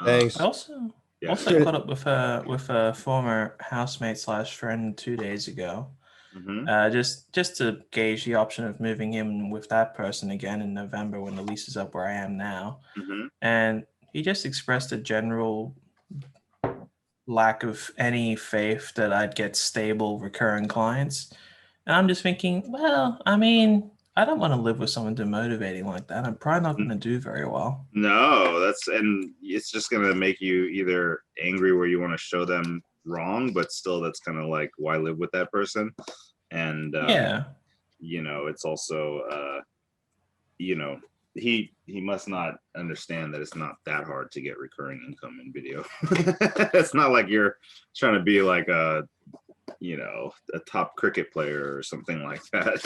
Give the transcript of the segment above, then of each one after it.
Thanks. I also Yeah. also caught up with a former housemate slash friend 2 days ago. Hmm. Just to gauge the option of moving in with that person again in November when the lease is up where I am now. Hmm. And he just expressed a general lack of any faith that I'd get stable recurring clients. And I'm just thinking, well, I mean, I don't want to live with someone demotivating like that. I'm probably not going to do very well. No, and it's just gonna make you either angry where you want to show them wrong, but still that's kind of like why live with that person. And Yeah. it's also you know, he must not understand that it's not that hard to get recurring income in video. It's not like you're trying to be like a top cricket player or something like that.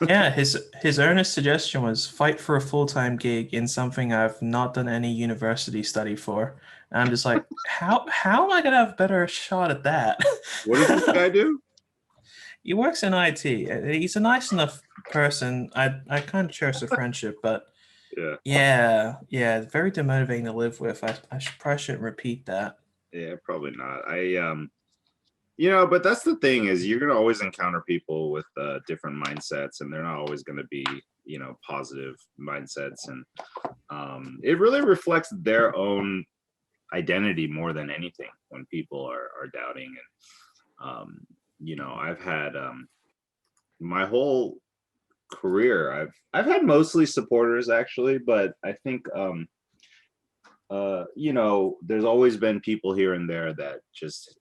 Yeah, his earnest suggestion was fight for a full-time gig in something I've not done any university study for. And I'm just like, how am I gonna have a better shot at that? What does this guy do? He works in IT. He's a nice enough person. I kind of cherish the friendship, but Yeah. yeah, very demotivating to live with. Probably shouldn't repeat that. Yeah, probably not. But that's the thing is you're gonna always encounter people with different mindsets, and they're not always gonna be, positive mindsets, and it really reflects their own identity more than anything when people are doubting. And I've had my whole career, I've had mostly supporters actually, but I think there's always been people here and there that just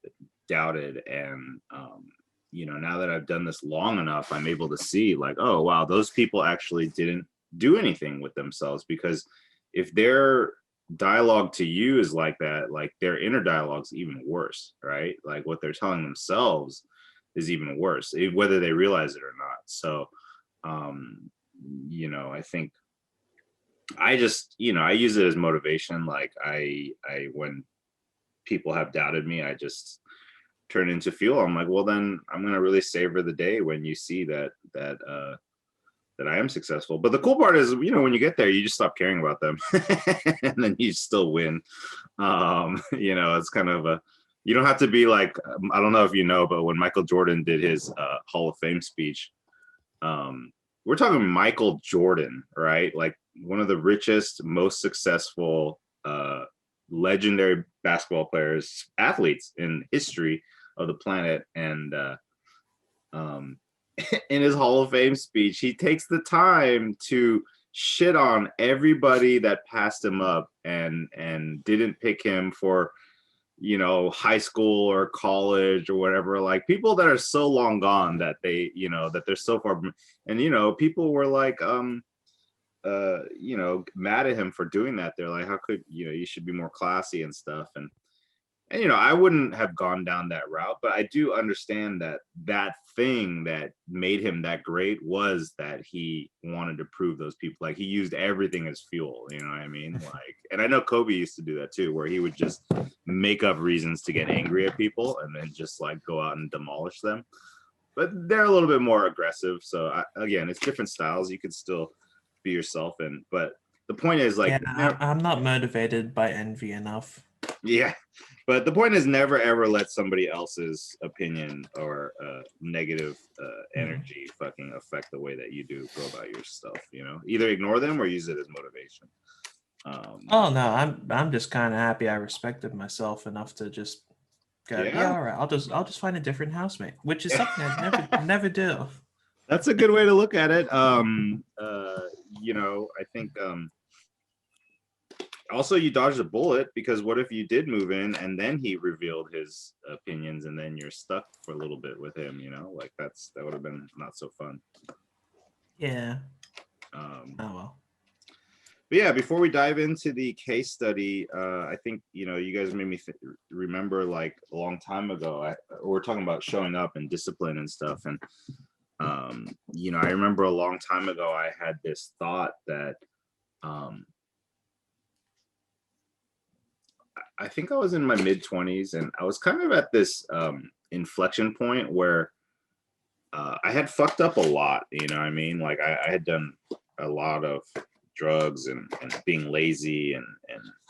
doubted. And now that I've done this long enough, I'm able to see like, oh wow, those people actually didn't do anything with themselves, because if their dialogue to you is like that, like their inner dialogue's even worse, right? Like what they're telling themselves is even worse, whether they realize it or not. So I think I just, I use it as motivation. Like when people have doubted me, I just turn into fuel. I'm like, well, then I'm going to really savor the day when you see that I am successful. But the cool part is, when you get there, you just stop caring about them and then you still win. It's kind of you don't have to be like, I don't know if you know, but when Michael Jordan did his Hall of Fame speech, we're talking Michael Jordan, right? Like one of the richest, most successful, legendary basketball players, athletes in history of the planet. And in his Hall of Fame speech, he takes the time to shit on everybody that passed him up and didn't pick him for high school or college or whatever, like people that are so long gone that that they're so far. And people were like mad at him for doing that. They're like, how could you should be more classy and stuff. And I wouldn't have gone down that route, but I do understand that thing that made him that great was that he wanted to prove those people, like he used everything as fuel, you know what I mean? Like, and I know Kobe used to do that too, where he would just make up reasons to get angry at people and then just like go out and demolish them. But they're a little bit more aggressive. So again, it's different styles. You could still be yourself. But the point is like, Yeah, I'm not motivated by envy enough. yeah, but the point is never ever let somebody else's opinion or negative energy fucking affect the way that you do go about your stuff. Either ignore them or use it as motivation. Oh no, I'm just kind of happy I respected myself enough to just go, yeah, Yeah, all right, I'll just find a different housemate, which is something I'd never do. that's a good way to look at it. I think also you dodged a bullet, because what if you did move in and then he revealed his opinions and then you're stuck for a little bit with him, like that would have been not so fun. Yeah. um Oh well. but yeah, before we dive into the case study, I think you guys made me remember like a long time ago, we're talking about showing up and discipline and stuff. And I remember a long time ago I had this thought that I think I was in my mid-20s, and I was kind of at this inflection point where I had fucked up a lot. You know what I mean? Like I had done a lot of drugs and being lazy and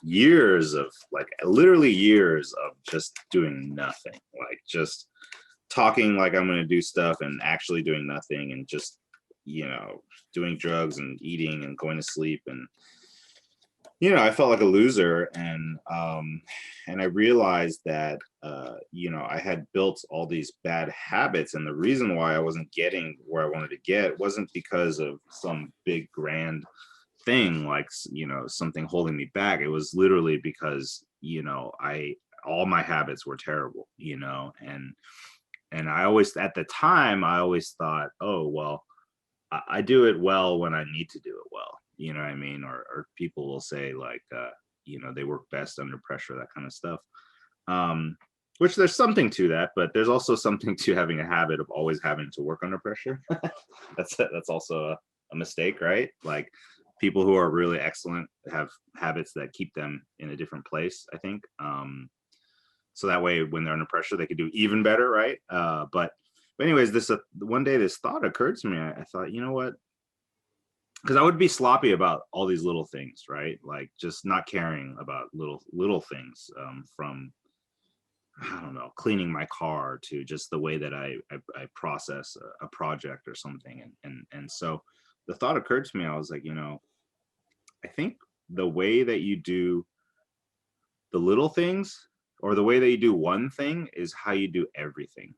years of like literally years of just doing nothing, like just talking like I'm going to do stuff and actually doing nothing, and just, you know, doing drugs and eating and going to sleep. And, you know, I felt like a loser. And I realized that, you know, I had built all these bad habits. And the reason why I wasn't getting where I wanted to get wasn't because of some big grand thing, like, you know, something holding me back. It was literally because, you know, all my habits were terrible, you know. And I always, at the time, I always thought, oh well, I do it well when I need to do it well, you know what I mean? Or people will say like, you know, they work best under pressure, that kind of stuff. um which there's something to that, but there's also something to having a habit of always having to work under pressure. That's also a mistake, right? Like, people who are really excellent have habits that keep them in a different place, I think. So that way when they're under pressure they could do even better, right? But anyways, this one day this thought occurred to me. I thought, you know what, because I would be sloppy about all these little things, right? Like just not caring about little things, from, I don't know, cleaning my car to just the way that I process a project or something. And so the thought occurred to me. I was like, you know, I think the way that you do the little things, or the way that you do one thing, is how you do everything.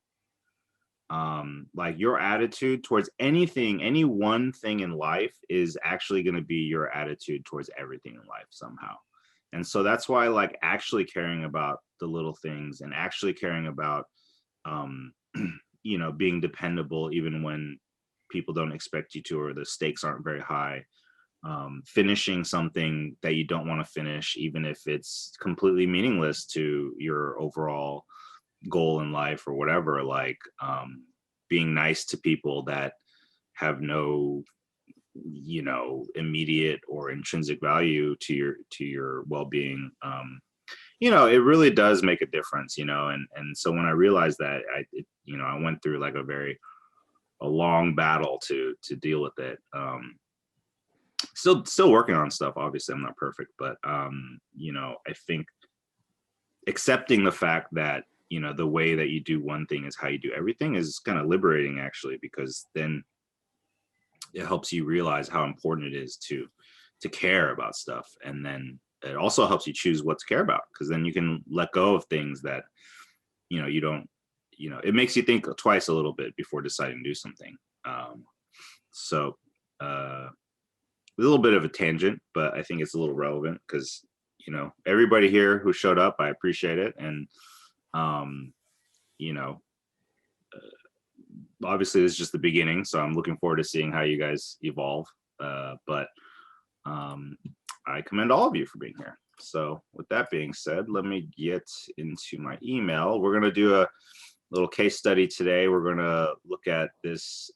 Like your attitude towards anything, any one thing in life, is actually going to be your attitude towards everything in life somehow. And so that's why, like, actually caring about the little things, and actually caring about, um you know, being dependable even when people don't expect you to, or the stakes aren't very high. Finishing something that you don't want to finish, even if it's completely meaningless to your overall goal in life or whatever. Like, being nice to people that have no, you know, immediate or intrinsic value to your well-being. You know, it really does make a difference, you know. And so when I realized that, you know, I went through like a long battle to deal with it. Still working on stuff. Obviously I'm not perfect, but you know, I think accepting the fact that, you know, the way that you do one thing is how you do everything is kind of liberating, actually, because then it helps you realize how important it is to care about stuff. And then it also helps you choose what to care about, because then you can let go of things that, you know, you don't, you know, it makes you think twice a little bit before deciding to do something. So a little bit of a tangent, but I think it's a little relevant because, you know, everybody here who showed up, I appreciate it. And, you know, obviously this is just the beginning, so I'm looking forward to seeing how you guys evolve. But I commend all of you for being here. So with that being said, let me get into my email. We're going to do a little case study today. We're going to look at this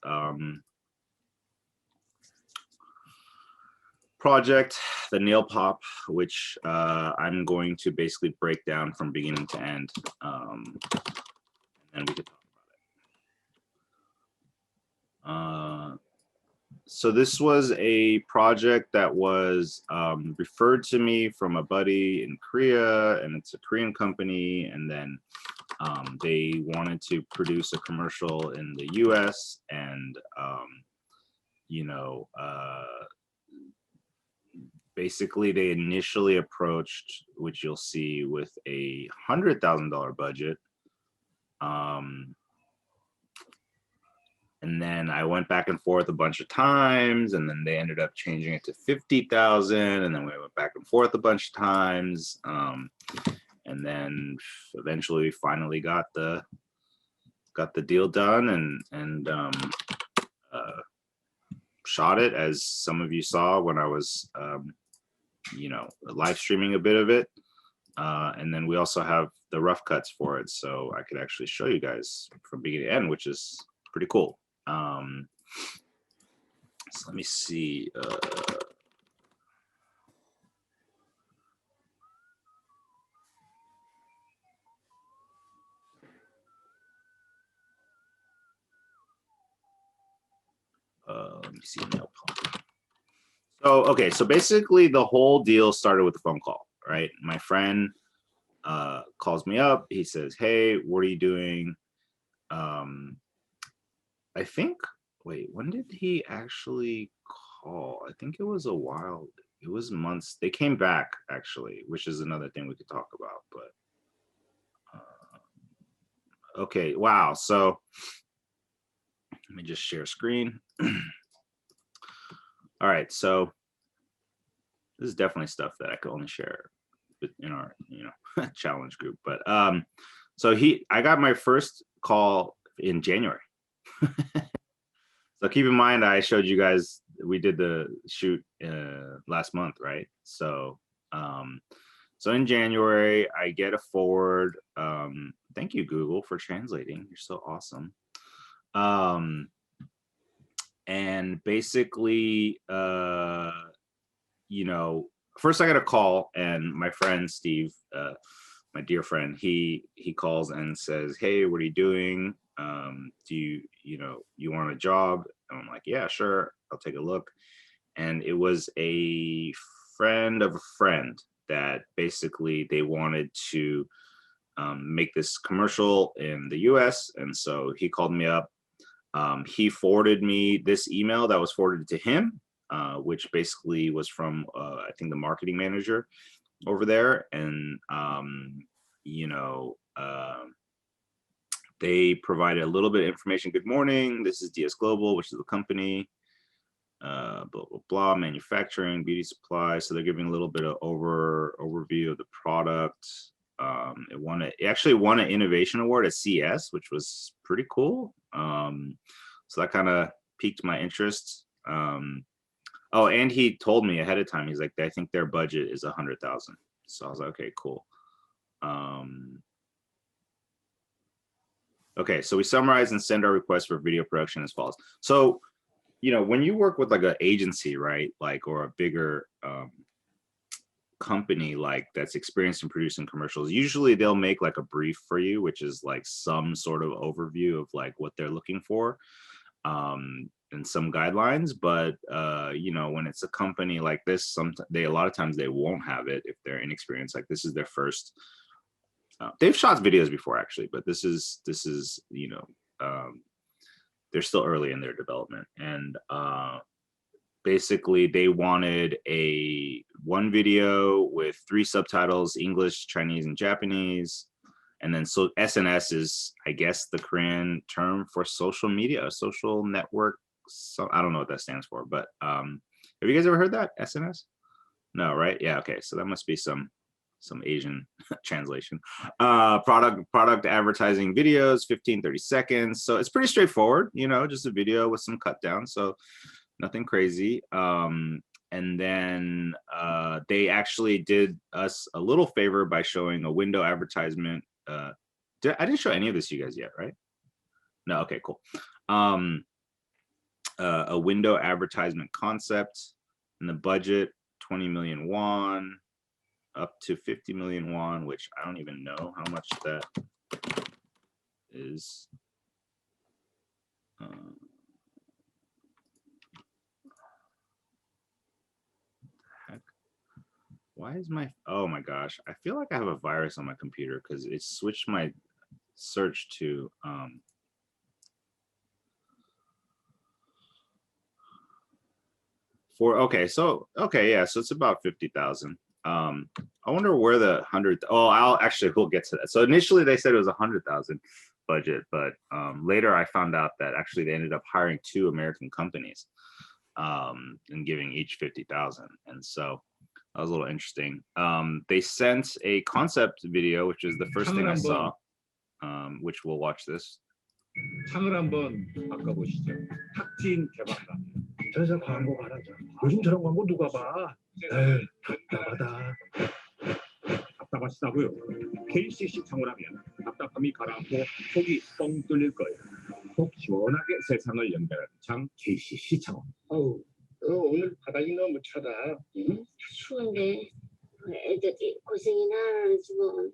project, the nail pop, which I'm going to basically break down from beginning to end, and we could talk about it. So this was a project that was referred to me from a buddy in Korea, and it's a Korean company. And then they wanted to produce a commercial in the US, and you know, basically they initially approached, which you'll see, with a $100,000 budget. And then I went back and forth a bunch of times, and then they ended up changing it to 50,000, and then we went back and forth a bunch of times. And then eventually we finally got the deal done, and shot it, as some of you saw when I was you know, live streaming a bit of it. And then we also have the rough cuts for it, so I could actually show you guys from beginning to end, which is pretty cool. So let me see. Let me see. So okay, so basically the whole deal started with a phone call, right? My friend calls me up. He says, "Hey, what are you doing?" I think, wait, when did he actually call? I think it was a while. It was months. They came back actually, which is another thing we could talk about. But okay, wow. So let me just share screen. All right, so this is definitely stuff that I could only share in our challenge group. But so I got my first call in January. So keep in mind, I showed you guys, we did the shoot last month, right? So so in January, I get a forward. Thank you, Google, for translating. You're so awesome. And basically, first I got a call, and my friend Steve, my dear friend, he calls and says, "Hey, what are you doing? Do you want a job?" And I'm like, "Yeah, sure, I'll take a look." And it was a friend of a friend that basically they wanted to make this commercial in the US. And so he called me up. He forwarded me this email that was forwarded to him, which basically was from, I think, the marketing manager over there. And, they provided a little bit of information. "Good morning. This is DS Global, which is the company, blah, blah, blah, manufacturing, beauty supply." So they're giving a little bit of overview of the product. It actually won an innovation award at CES, which was pretty cool. So that kind of piqued my interest. Oh, and he told me ahead of time, he's like, "I think their budget is 100,000. So I was like, "Okay, cool." Okay, so we summarize and send our request for video production as follows. So, when you work with like an agency, right, like, or a bigger company like that's experienced in producing commercials, usually they'll make like a brief for you, which is like some sort of overview of like what they're looking for, and some guidelines. But when it's a company like this, a lot of times they won't have it if they're inexperienced. Like, this is their first. They've shot videos before actually, but this is they're still early in their development. And basically they wanted one video with 3 subtitles: English, Chinese, and Japanese. And then, so SNS is, I guess, the Korean term for social media, a social network. So I don't know what that stands for, but have you guys ever heard that, SNS? No, right? Yeah, okay. So that must be some Asian translation. Product advertising videos, 15-30 seconds. So it's pretty straightforward, just a video with some cut down. So nothing crazy. And then they actually did us a little favor by showing a window advertisement. I didn't show any of this to you guys yet, right? No, okay, cool. A window advertisement concept, and the budget 20 million won up to 50 million won, which I don't even know how much that is. Heck? Why is oh my gosh, I feel like I have a virus on my computer because it switched my search to so it's about 50,000. I wonder where the 100. We'll get to that. So initially they said it was 100,000 budget, but later I found out that actually they ended up hiring 2 American companies and giving each 50,000. And so that was a little interesting. They sent a concept video, which is the first thing I saw, which we'll watch this. 창을 한번 바꿔보시죠. 탁트인 개방감. 저 광고 봐라. 요즘 저런 광고 누가 봐? 에이, 답답하다. 답답하시다고요? KC 시청을 하면 답답함이 가라앉고 속이 뻥 뚫릴 거예요. 속 시원하게 세상을 연결하는 장 KC 시청. 어우, 오늘 바닥이 너무 차다. 응? 추운데 애들이 고생이나 하지 뭐.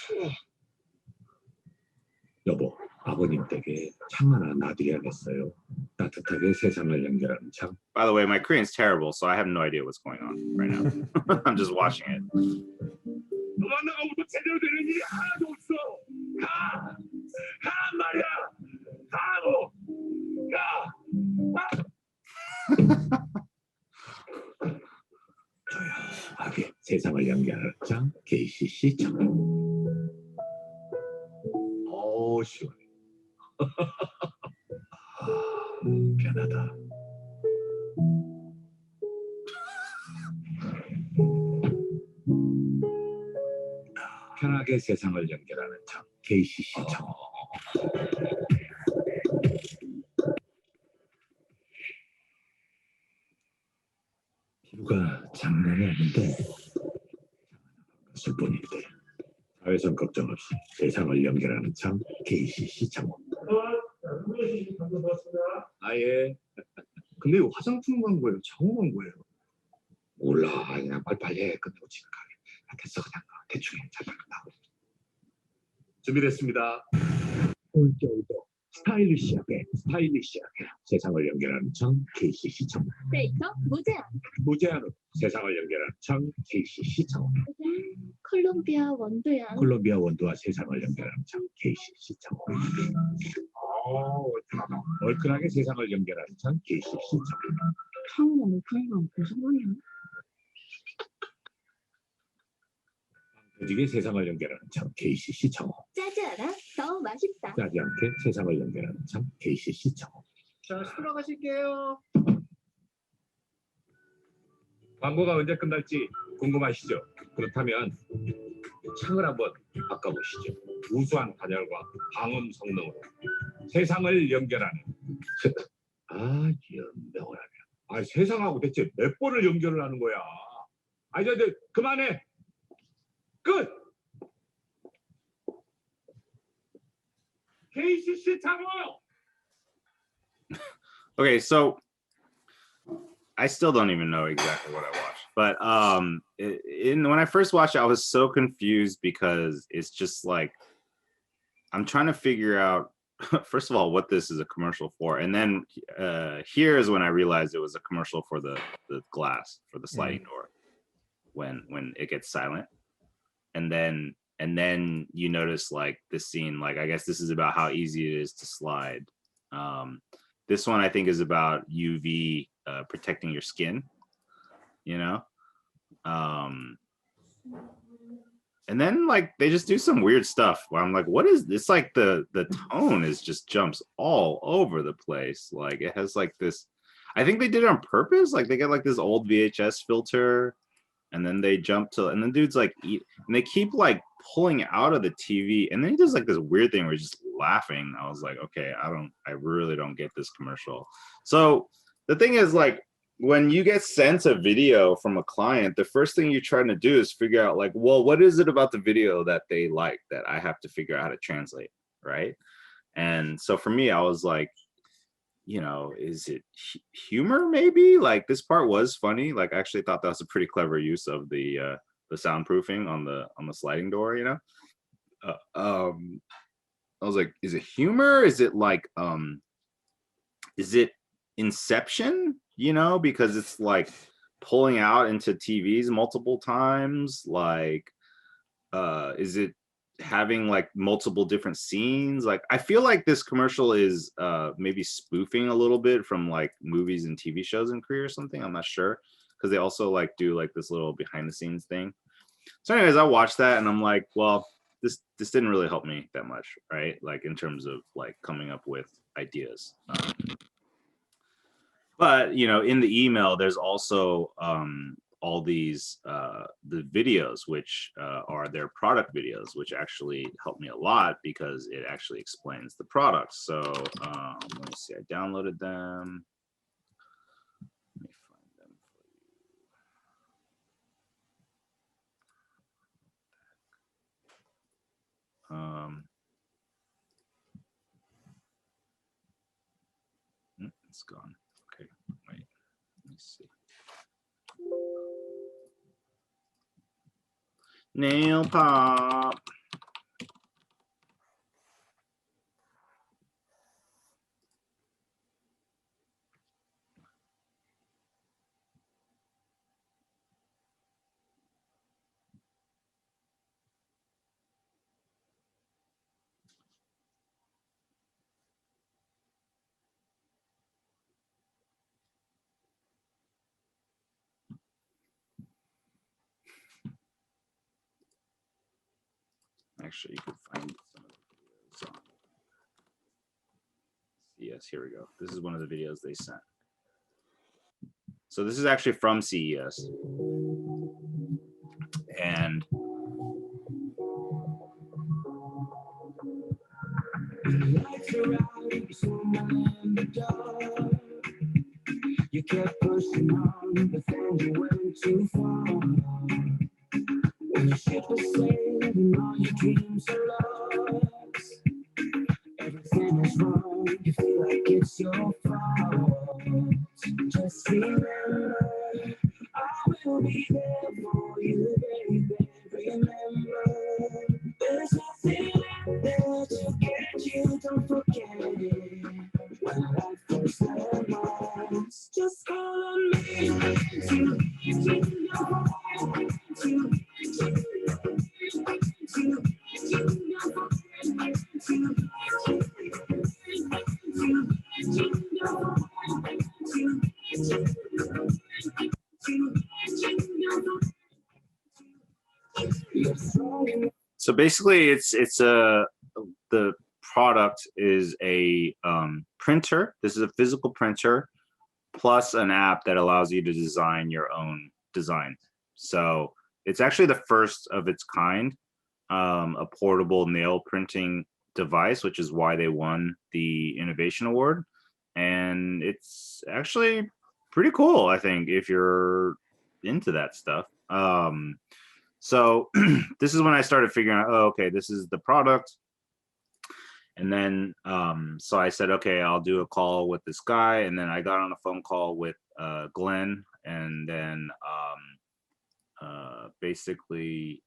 추워. 여보, 아버님 댁에 창 하나 놔드려야겠어요. 따뜻하게 세상을 연결하는 창. By the way, my Korean's terrible, so I have no idea what's going on right now. I'm just watching it. 너만 나가고도 제대로 되는 일이 하나도 없어. 가! 가 말이야! 가고! 가! 조용하게 세상을 연결하는 창 KCC 창. 시원해. 편하다. 편하게 세상을 연결하는 창 KCC 창. 피부가 장난이 아닌데 슬픈인데 자외선 걱정 없이 세상을 연결하는 창 KCC 창. 예. 근데 화장품 광고예요? 창호 광고예요? 몰라. 그냥 빨리빨리 해. 끝내고 집에 가게. 됐어 그냥 대충 해. 잘 끝나고. 준비됐습니다. 올겨울도 스타일리시하게 세상을 연결하는 창 KCC 창. 데이터 무제한. 무제한으로 세상을 연결하는 창 KCC 창. 콜롬비아 원두향. 콜롬비아 원두와 세상을 연결하는 창 KCC 창. 얼큰하게 세상을 연결하는 창 KCC 창. 향은 무슨 소리야? 조직의 세상을 연결하는 창 KCC 창. 짜지 않아? 더 맛있다. 짜지 않게 세상을 연결하는 창 KCC 창. 자, 들어가실게요. 광고가 언제 끝날지 궁금하시죠? 그렇다면 창을 한번 바꿔보시죠. 우수한 단열과 방음 성능으로 세상을 연결하는 연명을 하면 세상하고 대체 몇 번을 연결을 하는 거야? 이제 그만해. 끝. KCC 창호. Okay, so I still don't even know exactly what I watched, but when I first watched it, I was so confused because it's just like I'm trying to figure out first of all what this is a commercial for, and then here is when I realized it was a commercial for the glass for the sliding door when it gets silent, and then you notice like this scene, like I guess this is about how easy it is to slide. This one I think is about UV protecting your skin, you know. And then like they just do some weird stuff where I'm like, what is this? Like the tone is just jumps all over the place. Like it has like this, I think they did it on purpose. Like they get like this old VHS filter and then they jump to, and then dude's like eat, and they keep like pulling out of the TV, and then he does like this weird thing where he's just laughing. I was like, okay, I really don't get this commercial. So the thing is, like, when you get sent a video from a client, the first thing you're trying to do is figure out like, well, what is it about the video that they like that I have to figure out how to translate, right? And so for me, I was like, you know, is it humor maybe? Like this part was funny. Like I actually thought that was a pretty clever use of the soundproofing on the sliding door, you know? I was like, is it humor? Is it like, is it Inception? You know, because it's like pulling out into TVs multiple times. Like, is it having like multiple different scenes? Like, I feel like this commercial is maybe spoofing a little bit from like movies and TV shows in Korea or something. I'm not sure, because they also like do like this little behind the scenes thing. So anyways, I watched that and I'm like, well, this didn't really help me that much, right? Like in terms of like coming up with ideas. But you know, in the email, there's also all these the videos, which are their product videos, which actually helped me a lot because it actually explains the products. So let me see, I downloaded them. Let me find them for you. It's gone. Okay, wait, let me see. Nail pop. Actually, you can find some of the videos on. Yes, here we go. This is one of the videos they sent. So this is actually from CES. And you kept pushing on, but then you went too far. When your ship was sailing and all your dreams are lost, everything is wrong. You feel like it's your fault. Just remember, I will be there for you, baby. Remember, there's nothing out there to get you. Don't forget it. When life first lands, just call on me. so basically the product is a printer. This is a physical printer plus an app that allows you to design your own design. So it's actually the first of its kind, a portable nail printing device, which is why they won the Innovation Award. And it's actually pretty cool, I think, if you're into that stuff. So this is when I started figuring out, oh, okay, this is the product. And then, so I said, okay, I'll do a call with this guy. And then I got on a phone call with Glenn. And then basically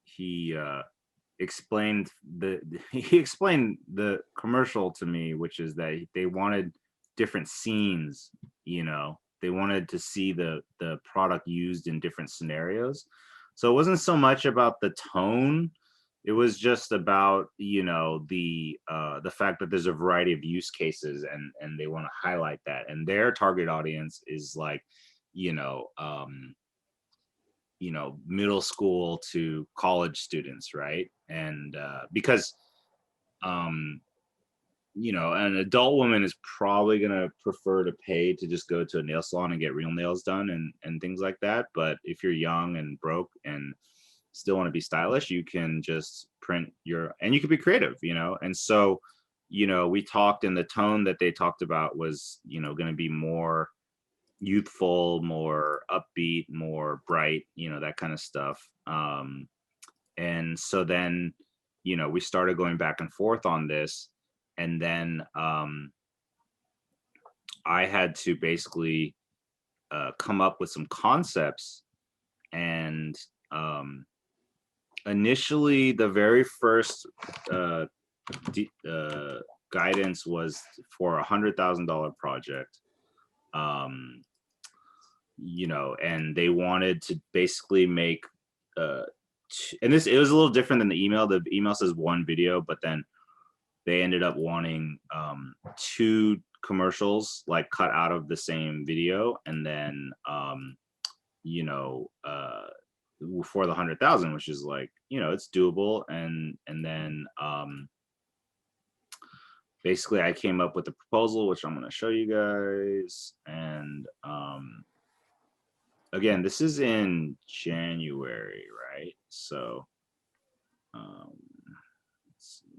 he explained the commercial to me, which is that they wanted different scenes, you know, they wanted to see the product used in different scenarios. So it wasn't so much about the tone. It was just about, you know, the fact that there's a variety of use cases and they want to highlight that. And their target audience is like, you know, middle school to college students, right? And because, you know, an adult woman is probably gonna prefer to pay to just go to a nail salon and get real nails done and things like that. But if you're young and broke and still want to be stylish, you can just print and you can be creative, you know? And so, you know, we talked, and the tone that they talked about was, you know, going to be more youthful, more upbeat, more bright, you know, that kind of stuff. And so then, you know, we started going back and forth on this. And then I had to basically come up with some concepts. And initially, the very first guidance was for $100,000 project. You know, and they wanted to basically make, and it was a little different than the email. The email says one video, but then they ended up wanting 2 commercials like cut out of the same video, and then you know, for the 100,000, which is like, you know, it's doable. And then basically I came up with the proposal, which I'm going to show you guys. And again, this is in January, right? So let's see.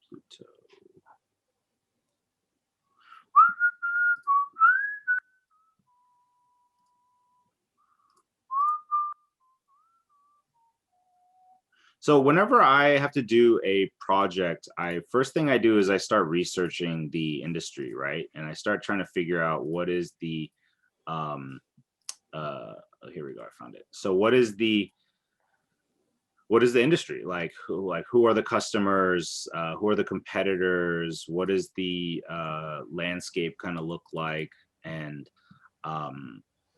Pluto. So whenever I have to do a project, first thing I do is I start researching the industry, right? And I start trying to figure out what is the, here we go, I found it. So what is the industry? Like who are the customers? Who are the competitors? What does the landscape kind of look like? And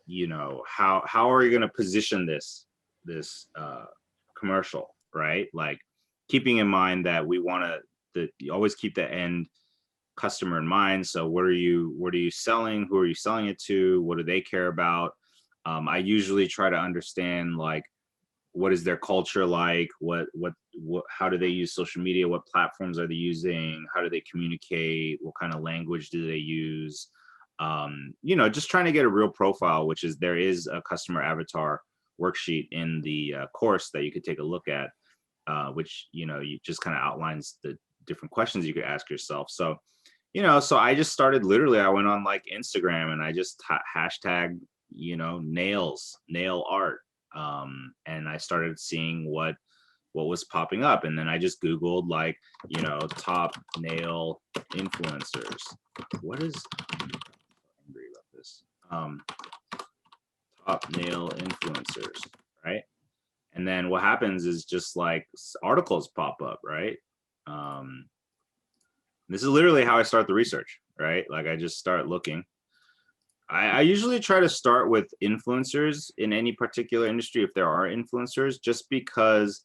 you know, how are you going to position this commercial? Right? Like keeping in mind that we want to you always keep the end customer in mind. So what are you selling? Who are you selling it to? What do they care about? I usually try to understand like what is their culture like? What how do they use social media? What platforms are they using? How do they communicate? What kind of language do they use? You know, just trying to get a real profile, which is there is a customer avatar worksheet in the course that you could take a look at, which, you know, you just kind of outlines the different questions you could ask yourself. So, you know, so I just started literally, I went on like Instagram and I just hashtag, you know, nail art. And I started seeing what was popping up. And then I just Googled like, you know, top nail influencers. What is, I'm angry about this. Top nail influencers, right? And then what happens is just like articles pop up, right? This is literally how I start the research, right? Like I just start looking. I usually try to start with influencers in any particular industry if there are influencers, just because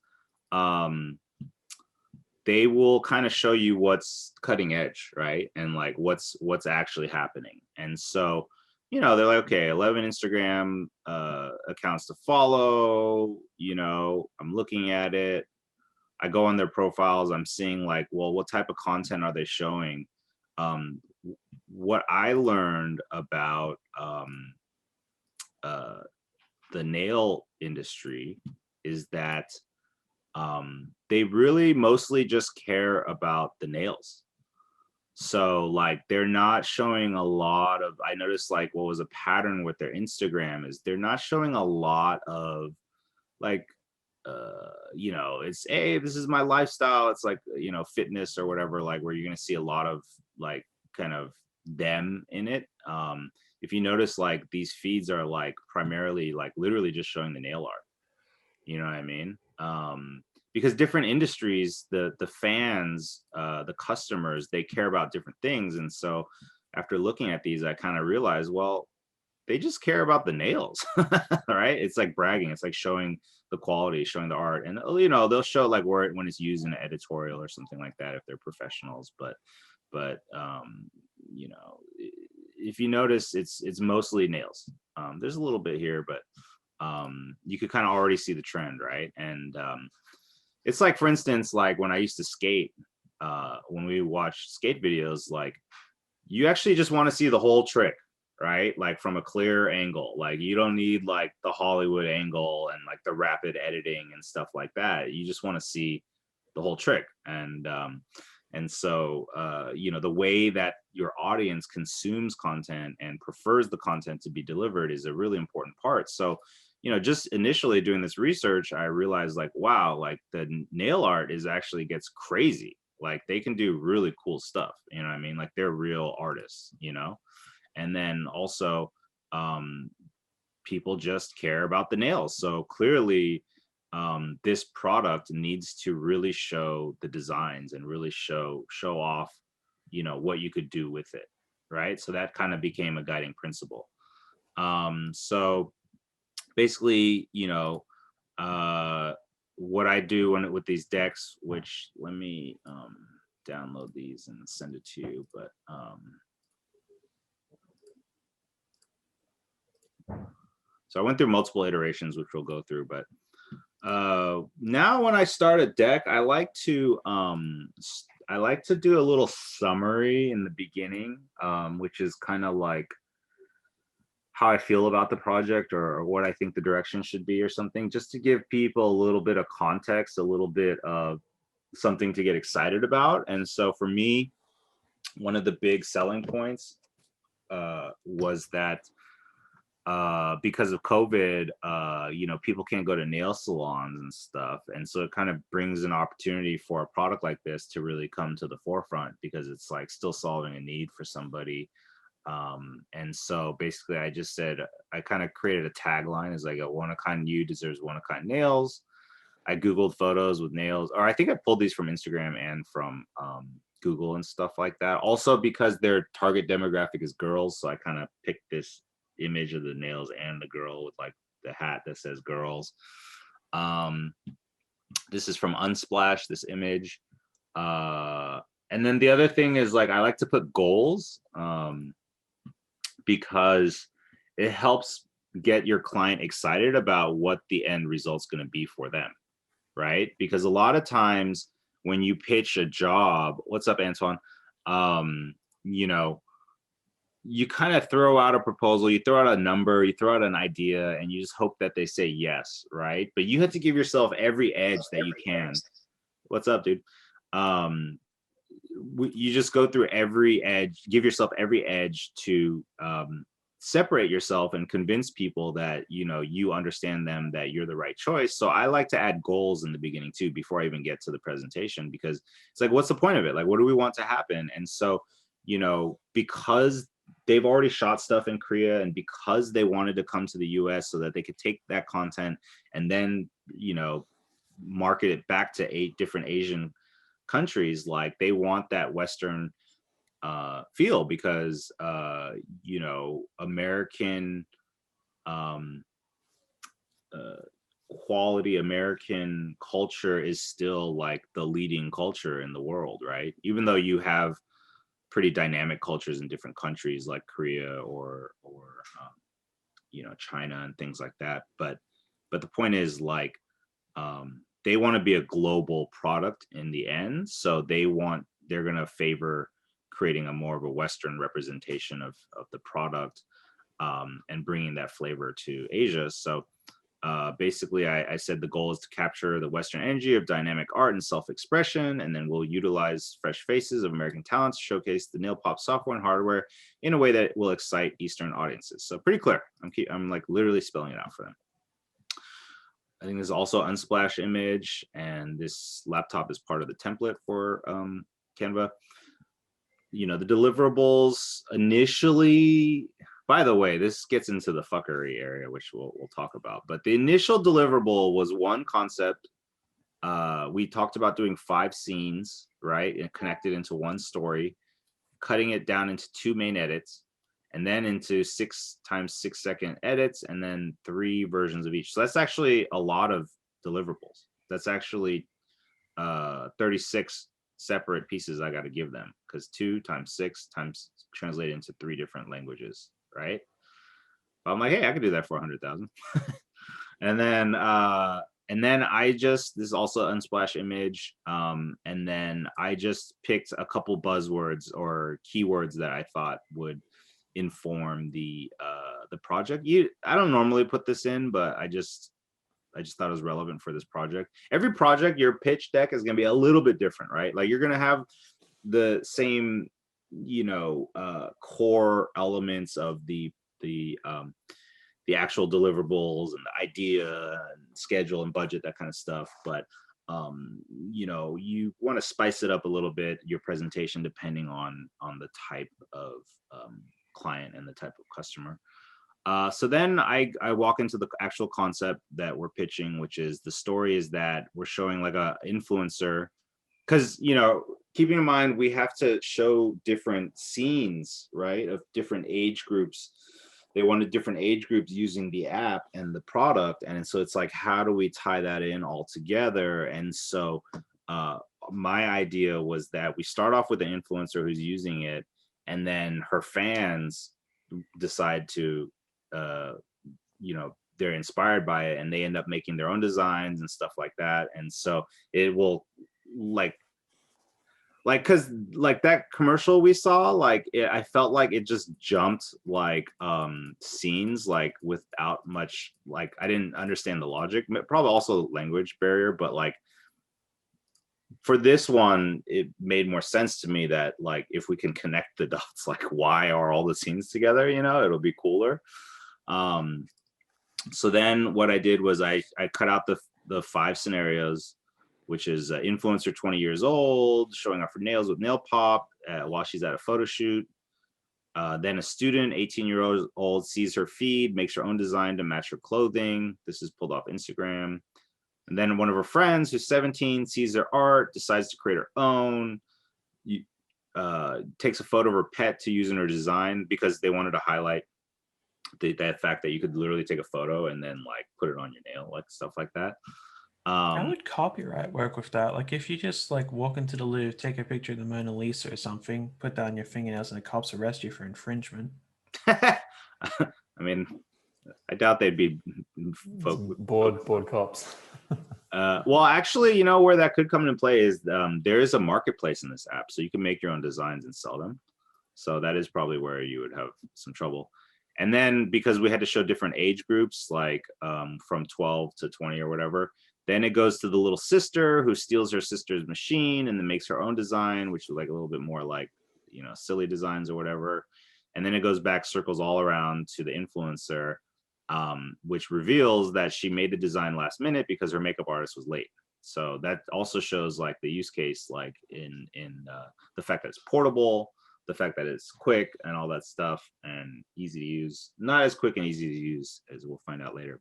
they will kind of show you what's cutting edge, right? And like what's actually happening. And so, you know, they're like, okay, 11 Instagram accounts to follow, you know, I'm looking at it. I go on their profiles, I'm seeing like, well, what type of content are they showing? What I learned about the nail industry is that they really mostly just care about the nails. So like they're not showing a lot of, I noticed like what was a pattern with their Instagram is they're not showing a lot of like, you know, it's, hey, this is my lifestyle. It's like, you know, fitness or whatever, like where you're going to see a lot of like kind of them in it. If you notice, like these feeds are like primarily like literally just showing the nail art. You know what I mean? Because different industries, the fans, the customers, they care about different things. And so after looking at these, I kind of realized, well, they just care about the nails, right? It's like bragging. It's like showing the quality, showing the art, and you know they'll show like where when it's used in an editorial or something like that if they're professionals. But you know, if you notice, it's mostly nails. There's a little bit here, but you could kind of already see the trend, right? And it's like, for instance, like when I used to skate, when we watched skate videos, like you actually just want to see the whole trick, right? Like from a clear angle. Like you don't need like the Hollywood angle and like the rapid editing and stuff like that. You just want to see the whole trick. And so you know, the way that your audience consumes content and prefers the content to be delivered is a really important part. So, you know, just initially doing this research, I realized like, wow, like the nail art is actually gets crazy. Like they can do really cool stuff, you know what I mean? Like they're real artists, you know? And then also people just care about the nails. So clearly this product needs to really show the designs and really show off, you know, what you could do with it, right? So that kind of became a guiding principle. So basically, you know, what I do with these decks, which let me download these and send it to you, but so I went through multiple iterations, which we'll go through, but now when I start a deck, I like to do a little summary in the beginning, which is kind of like how I feel about the project or what I think the direction should be or something, just to give people a little bit of context, a little bit of something to get excited about. And so for me, one of the big selling points was that because of COVID, you know, people can't go to nail salons and stuff. And so it kind of brings an opportunity for a product like this to really come to the forefront because it's like still solving a need for somebody. And so basically I just said, I kind of created a tagline as like a one-of-a-kind you deserves one-of-a-kind nails. I Googled photos with nails, or I think I pulled these from Instagram and from Google and stuff like that. Also because their target demographic is girls. So I kind of picked this image of the nails and the girl with like the hat that says girls. This is from Unsplash, this image. And then the other thing is like, I like to put goals because it helps get your client excited about what the end result's going to be for them, right? Because a lot of times when you pitch a job, what's up, Antoine? You know, you kind of throw out a proposal, you throw out a number, you throw out an idea, and you just hope that they say yes, right? But you have to give yourself every edge that you can. What's up, dude? You just go through every edge, give yourself every edge to separate yourself and convince people that, you know, you understand them, that you're the right choice. So I like to add goals in the beginning too, before I even get to the presentation, because it's like, what's the point of it? Like, what do we want to happen? And so, you know, because they've already shot stuff in Korea, and because they wanted to come to the US so that they could take that content and then, you know, market it back to 8 different Asian countries, like they want that Western feel, because you know, American quality American culture is still like the leading culture in the world, right? Even though you have pretty dynamic cultures in different countries like Korea or you know, China and things like that, but the point is, like, they want to be a global product in the end, so they're going to favor creating a more of a Western representation of the product, and bringing that flavor to Asia. So basically, I said the goal is to capture the Western energy of dynamic art and self-expression, and then we'll utilize fresh faces of American talents to showcase the nail pop software and hardware in a way that will excite Eastern audiences. So pretty clear. I'm like literally spelling it out for them. I think there's also Unsplash image, and this laptop is part of the template for Canva. You know, the deliverables initially, by the way, this gets into the fuckery area, which we'll talk about. But the initial deliverable was one concept. We talked about doing 5 scenes, right? And connected into one story, cutting it down into 2 main edits, and then into 6 times 6 second edits, and then 3 versions of each. So that's actually a lot of deliverables. That's actually 36 separate pieces I got to give them, because 2 times 6 times translate into 3 different languages, right? But I'm like, hey, I could do that for 100,000. And then this is also Unsplash image, and then I just picked a couple buzzwords or keywords that I thought would inform the project. I don't normally put this in, but I just thought it was relevant for this project. Every project, your pitch deck is going to be a little bit different, right? Like, you're going to have the same, you know, core elements of the actual deliverables and the idea and schedule and budget, that kind of stuff. But you know, you want to spice it up a little bit, your presentation, depending on the type of client and the type of customer. So then I walk into the actual concept that we're pitching, which is the story is that we're showing like a influencer, because, you know, keeping in mind we have to show different scenes, right, of different age groups. They wanted different age groups using the app and the product, and so it's like, how do we tie that in all together? And so my idea was that we start off with an influencer who's using it, and then her fans decide to you know, they're inspired by it, and they end up making their own designs and stuff like that. And so it will like because like that commercial we saw, like I felt like it just jumped like scenes like without much, like I didn't understand the logic, probably also language barrier, but like for this one it made more sense to me that like if we can connect the dots, like why are all the scenes together, you know, it'll be cooler. So then what I did was I cut out the 5 scenarios, which is influencer 20 years old, showing off her nails with nail pop while she's at a photo shoot. Then a student, 18-year-old, sees her feed, makes her own design to match her clothing. This is pulled off Instagram. And then one of her friends, who's 17, sees her art, decides to create her own. Takes a photo of her pet to use in her design, because they wanted to highlight that fact that you could literally take a photo and then like put it on your nail, like stuff like that. How would copyright work with that? Like, if you just like walk into the Louvre, take a picture of the Mona Lisa or something, put that on your fingernails, and the cops arrest you for infringement. I mean, I doubt they'd be bored cops. well, actually, you know where that could come into play is there is a marketplace in this app, so you can make your own designs and sell them. So that is probably where you would have some trouble. And then because we had to show different age groups, like from 12 to 20 or whatever, then it goes to the little sister who steals her sister's machine and then makes her own design, which is like a little bit more like, you know, silly designs or whatever. And then it goes back, circles all around to the influencer, which reveals that she made the design last minute because her makeup artist was late. So that also shows like the use case, like in the fact that it's portable, the fact that it's quick and all that stuff and easy to use. Not as quick and easy to use as we'll find out later,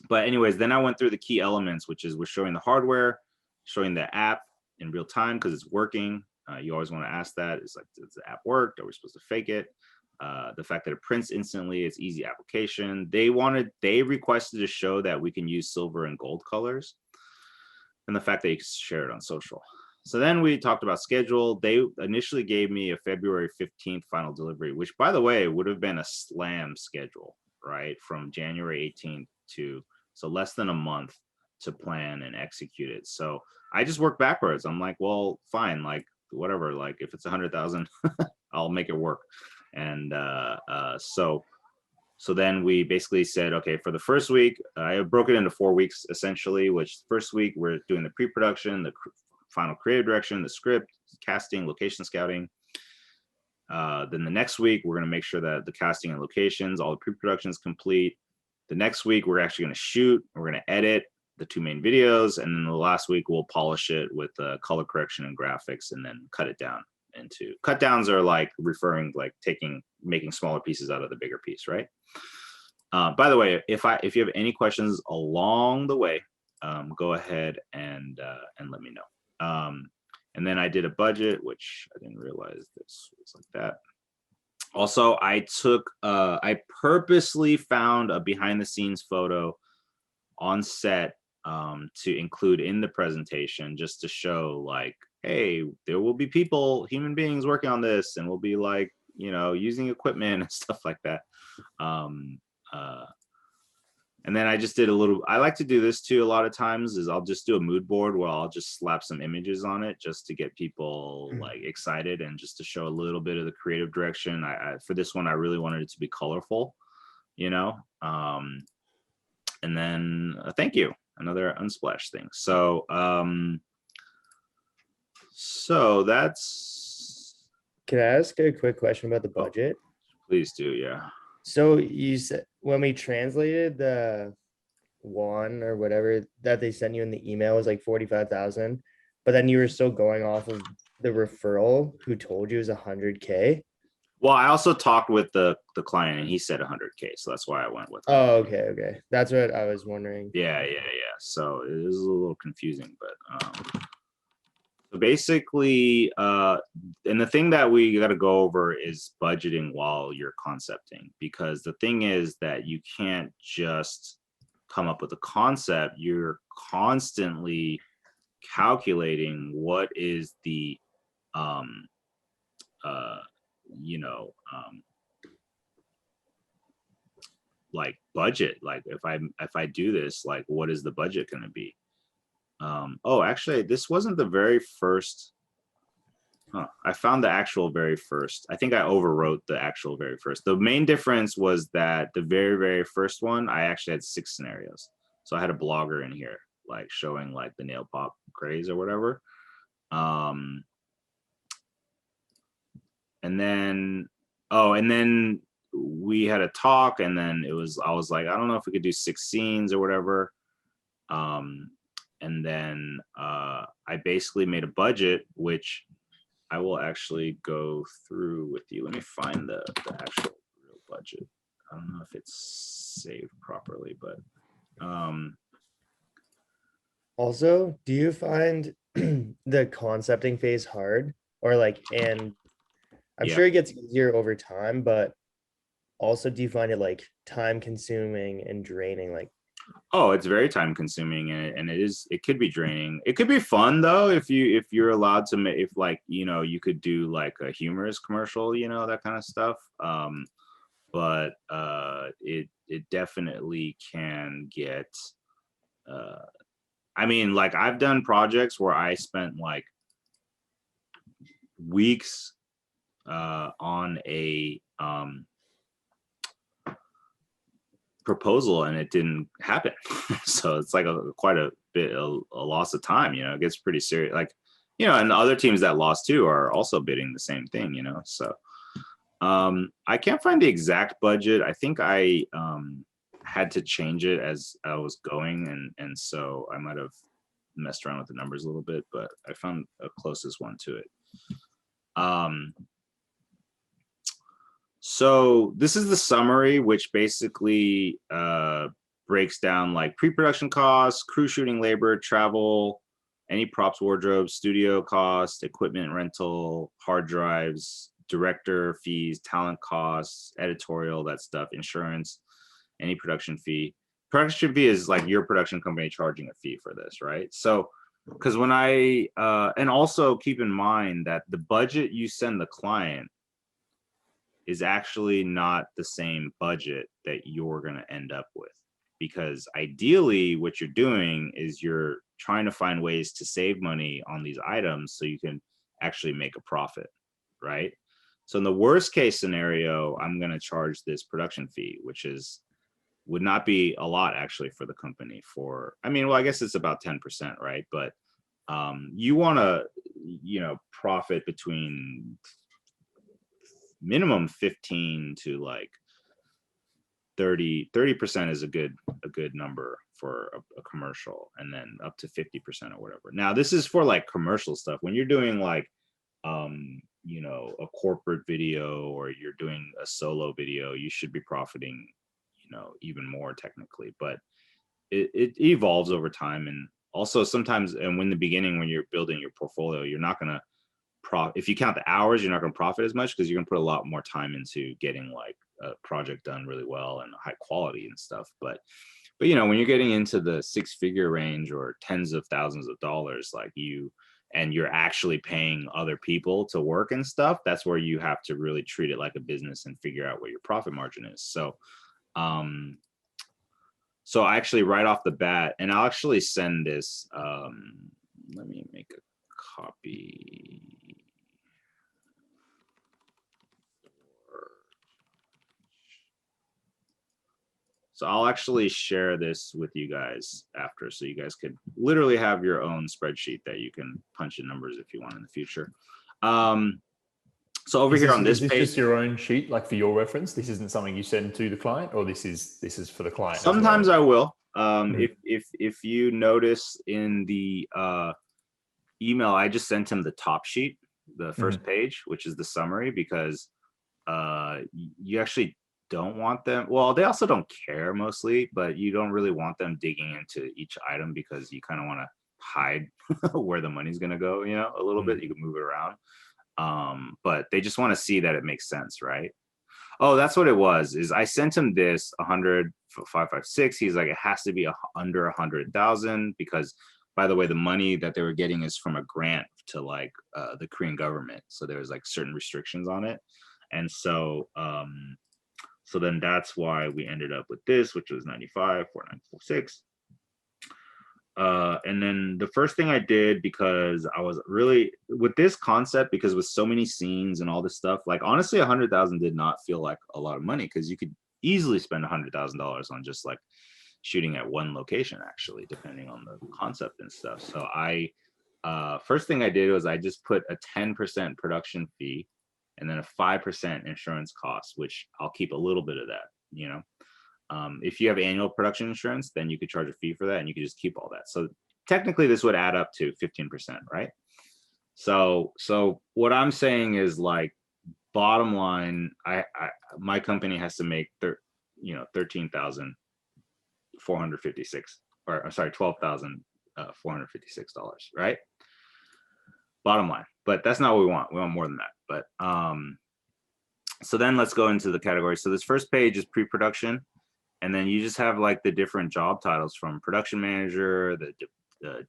but anyways, then I went through the key elements, which is we're showing the hardware, showing the app in real time because it's working. You always want to ask that. It's like, does the app work? Are we supposed to fake it? The fact that it prints instantly, it's easy application. They requested to show that we can use silver and gold colors, and the fact that you can share it on social. So then we talked about schedule. They initially gave me a February 15th final delivery, which by the way, would have been a slam schedule, right? From January 18th to, so less than a month to plan and execute it. So I just worked backwards. I'm like, well, fine, like whatever, like if it's 100,000, I'll make it work. And so then we basically said, okay, for the first week, I broke it into 4 weeks essentially, which first week we're doing the pre-production, the final creative direction, the script, casting, location scouting. Then the next week, we're going to make sure that the casting and locations, all the pre-production is complete. The next week, we're actually going to shoot, we're going to edit the 2 main videos. And then the last week, we'll polish it with color correction and graphics and then cut it down into, cut downs are like referring, like making smaller pieces out of the bigger piece, right? By the way, if you have any questions along the way, go ahead and let me know. And then I did a budget, which I didn't realize this was like that. Also, I purposely found a behind the scenes photo on set to include in the presentation, just to show like, hey, there will be people, human beings working on this, and we'll be like, you know, using equipment and stuff like that. And then I just did a little, I like to do this too a lot of times, is I'll just do a mood board where I'll just slap some images on it just to get people like excited and just to show a little bit of the creative direction. For this one, I really wanted it to be colorful, you know? And then thank you, another Unsplash thing. So, so that's. Can I ask a quick question about the budget? Please do, yeah. So you said when we translated the one or whatever that they sent you in the email was like 45,000, but then you were still going off of the referral who told you it was 100K. Well, I also talked with the client and he said 100K, so that's why I went with. Oh, okay. That's what I was wondering. Yeah. So it is a little confusing, but so basically, and the thing that we got to go over is budgeting while you're concepting, because the thing is that you can't just come up with a concept. You're constantly calculating what is the, like budget. Like if I do this, like what is the budget going to be? Oh, actually, this wasn't the very first. I found the actual very first. I think I overwrote the actual very first. The main difference was that the very first one, I actually had 6 scenarios. So I had a blogger in here, like showing like the nail pop craze or whatever. And then we had a talk, and then I was like, I don't know if we could do 6 scenes or whatever. And then I basically made a budget, which I will actually go through with you. Let me find the actual real budget. I don't know if it's saved properly, but Also, do you find the concepting phase hard, or like, and I'm sure it gets easier over time, but also do you find it like time consuming and draining? Like, oh, it's very time consuming, and it could be draining. It could be fun though if you're allowed to make, if like, you know, you could do like a humorous commercial, you know, that kind of stuff. but it definitely can get. I mean, like I've done projects where I spent like weeks on a proposal and it didn't happen. So it's like quite a bit a loss of time, you know. It gets pretty serious, like, you know, and the other teams that lost too are also bidding the same thing, you know. So I can't find the exact budget. I think I had to change it as I was going, and so I might have messed around with the numbers a little bit, but I found a closest one to it. So this is the summary, which basically breaks down like pre-production costs, crew shooting labor, travel, any props, wardrobe, studio cost, equipment rental, hard drives, director fees, talent costs, editorial, that stuff, insurance, any production fee. Production fee is like your production company charging a fee for this, right? So, because when I, and also keep in mind that the budget you send the client is actually not the same budget that you're going to end up with. Because ideally what you're doing is you're trying to find ways to save money on these items so you can actually make a profit, right? So in the worst case scenario, I'm going to charge this production fee, which would not be a lot actually for the company for, I mean, well, I guess it's about 10%, right? But you want to, you know, profit between minimum 15 to like 30% is a good number for a commercial, and then up to 50% or whatever. Now this is for like commercial stuff. When you're doing like you know, a corporate video or you're doing a solo video, you should be profiting, you know, even more technically, but it evolves over time. And also sometimes, and when the beginning, when you're building your portfolio, you're not going to if you count the hours, you're not going to profit as much because you're going to put a lot more time into getting like a project done really well and high quality and stuff. But you know, when you're getting into the 6-figure range or tens of thousands of dollars, like you're actually paying other people to work and stuff, that's where you have to really treat it like a business and figure out what your profit margin is. So so actually right off the bat, and I'll actually send this, let me make a copy. So I'll actually share this with you guys after, so you guys could literally have your own spreadsheet that you can punch in numbers if you want in the future. So over here on this page, is this just your own sheet, like for your reference? This isn't something you send to the client, or this is for the client? Sometimes I will. Mm. If you notice in the email, I just sent him the top sheet, the first page, which is the summary, because you actually don't want them. Well, they also don't care mostly, but you don't really want them digging into each item because you kind of want to hide where the money's going to go, you know, a little bit. You can move it around. But they just want to see that it makes sense, right? Oh, that's what it was, is I sent him this 100, 556. He's like, it has to be under 100,000 because, by the way, the money that they were getting is from a grant to like the Korean government. So there was like certain restrictions on it. And so, so then that's why we ended up with this, which was 95, 4946. And then the first thing I did, because I was really with this concept, because with so many scenes and all this stuff, like honestly, 100,000 did not feel like a lot of money, because you could easily spend $100,000 on just like shooting at one location, actually, depending on the concept and stuff. So I, first thing I did was I just put a 10% production fee and then a 5% insurance cost, which I'll keep a little bit of that, you know. If you have annual production insurance, then you could charge a fee for that and you could just keep all that. So technically this would add up to 15%, right? So what I'm saying is, like, bottom line, my company has to make 13,456, or I'm sorry, $12,456, right? Bottom line. But that's not what we want. We want more than that. But so then let's go into the categories. So this first page is pre-production. And then you just have like the different job titles from production manager, the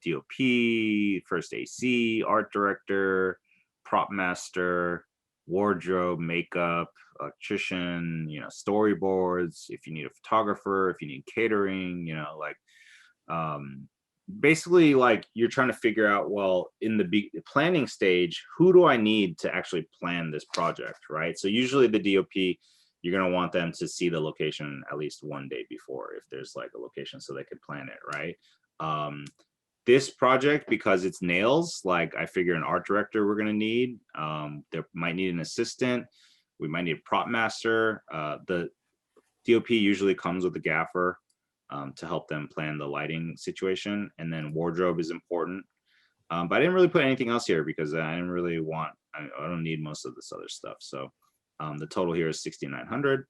DOP, first AC, art director, prop master, wardrobe, makeup, electrician, you know, storyboards, if you need a photographer, if you need catering, you know, like basically like you're trying to figure out, well, in the planning stage, who do I need to actually plan this project, right? So usually the DOP, you're going to want them to see the location at least one day before if there's like a location so they could plan it, right? This project, because it's nails, like I figure an art director we're going to need. There might need an assistant. We might need a prop master. The DOP usually comes with a gaffer to help them plan the lighting situation. And then wardrobe is important. But I didn't really put anything else here because I didn't really want, I don't need most of this other stuff. So the total here is 6,900.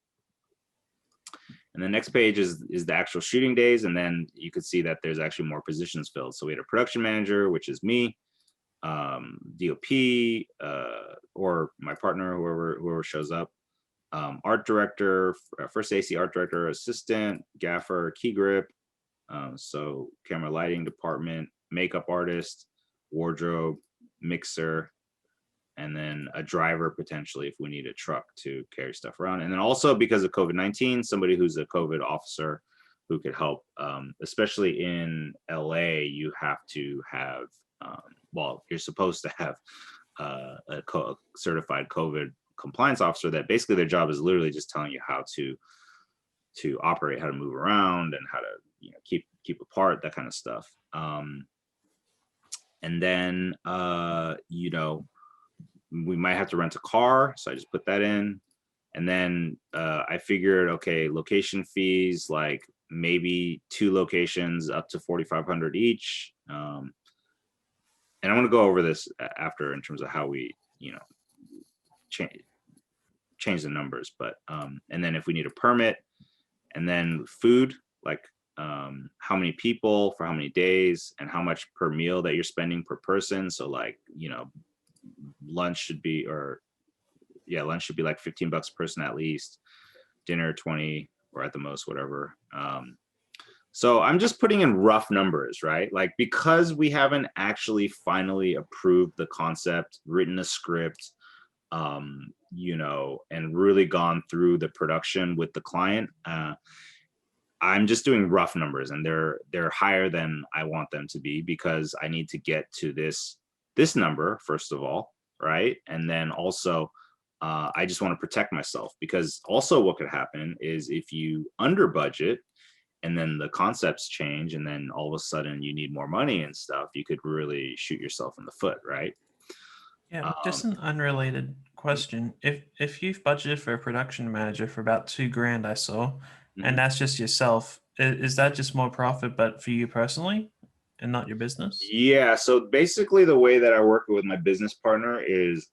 And the next page is the actual shooting days. And then you could see that there's actually more positions filled. So we had a production manager, which is me, DOP, or my partner, whoever shows up, art director, first AC art director, assistant, gaffer, key grip, so camera lighting department, makeup artist, wardrobe, mixer, and then a driver potentially if we need a truck to carry stuff around. And then also because of COVID-19, somebody who's a COVID officer who could help, especially in LA, you have to have, well, you're supposed to have a certified COVID compliance officer that basically their job is literally just telling you how to operate, how to move around and how to, you know, keep apart, that kind of stuff. And then, you know, we might have to rent a car. So I just put that in. And then I figured, okay, location fees, like maybe 2 locations up to 4,500 each. And I'm going to go over this after in terms of how we, you know, change the numbers. But and then if we need a permit, and then food, like how many people for how many days and how much per meal that you're spending per person. So like, you know, lunch should be, or yeah, lunch should be like $15 a person at least, dinner 20, or at the most, whatever. So I'm just putting in rough numbers, right? Like, because we haven't actually finally approved the concept, written a script, you know, and really gone through the production with the client, I'm just doing rough numbers, and they're higher than I want them to be because I need to get to this number first of all, right? And then also I just want to protect myself, because also what could happen is if you under budget and then the concepts change and then all of a sudden you need more money and stuff, you could really shoot yourself in the foot, right? Yeah, just an unrelated question. If you've budgeted for a production manager for about $2,000, I saw, and that's just yourself, is that just more profit, but for you personally and not your business? Yeah. So basically, the way that I work with my business partner is,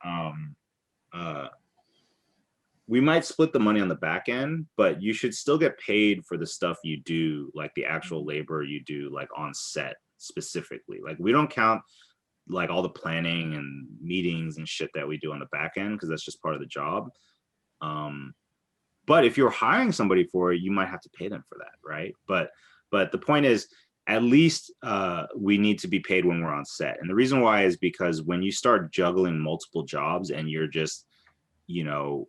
we might split the money on the back end, but you should still get paid for the stuff you do, like the actual labor you do, like on set specifically. Like we don't count like all the planning and meetings and shit that we do on the back end, because that's just part of the job. But if you're hiring somebody for it, you might have to pay them for that, right? But the point is, at least we need to be paid when we're on set. And the reason why is because when you start juggling multiple jobs and you're just, you know,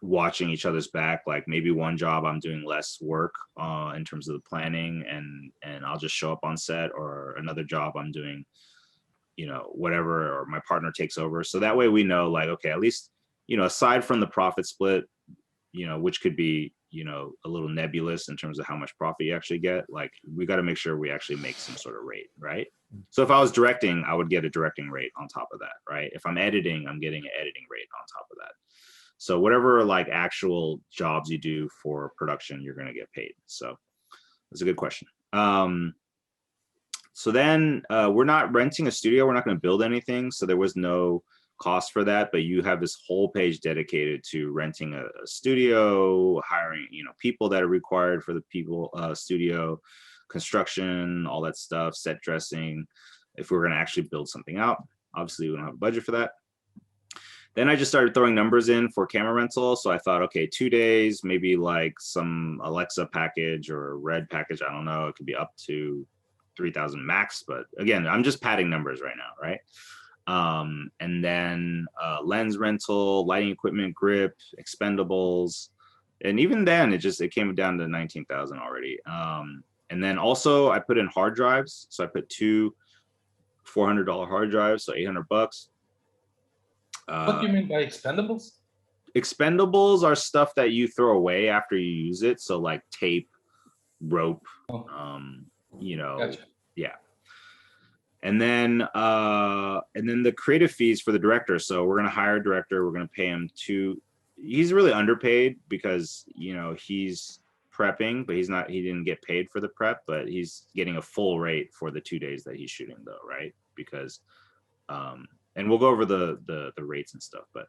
watching each other's back, like maybe one job I'm doing less work in terms of the planning, and I'll just show up on set, or another job I'm doing, you know, whatever, or my partner takes over. So that way we know, like, okay, at least, you know, aside from the profit split, you know, which could be, you know, a little nebulous in terms of how much profit you actually get, like we got to make sure we actually make some sort of rate, right? So if I was directing, I would get a directing rate on top of that, right? If I'm editing, I'm getting an editing rate on top of that. So whatever like actual jobs you do for production, you're going to get paid. So that's a good question. So then we're not renting a studio. We're not going to build anything. So there was no cost for that, but you have this whole page dedicated to renting a studio, hiring, you know, people that are required for the studio, construction, all that stuff, set dressing. If we're going to actually build something out, obviously we don't have a budget for that. Then I just started throwing numbers in for camera rental. So I thought, okay, 2 days, maybe like some Alexa package or a Red package. I don't know. It could be up to 3,000 max. But again, I'm just padding numbers right now, right? And then lens rental, lighting equipment, grip, expendables. And even then it came down to 19,000 already. And then also I put in hard drives. So I put two $400 hard drives, so $800. What do you mean by expendables? Expendables are stuff that you throw away after you use it. So like tape, rope, Oh. you know, Gotcha. yeah. And then the creative fees for the director. So we're gonna hire a director. We're gonna pay him he's really underpaid because you know he's prepping, but he didn't get paid for the prep, but he's getting a full rate for the 2 days that he's shooting though, right? Because and we'll go over the rates and stuff, but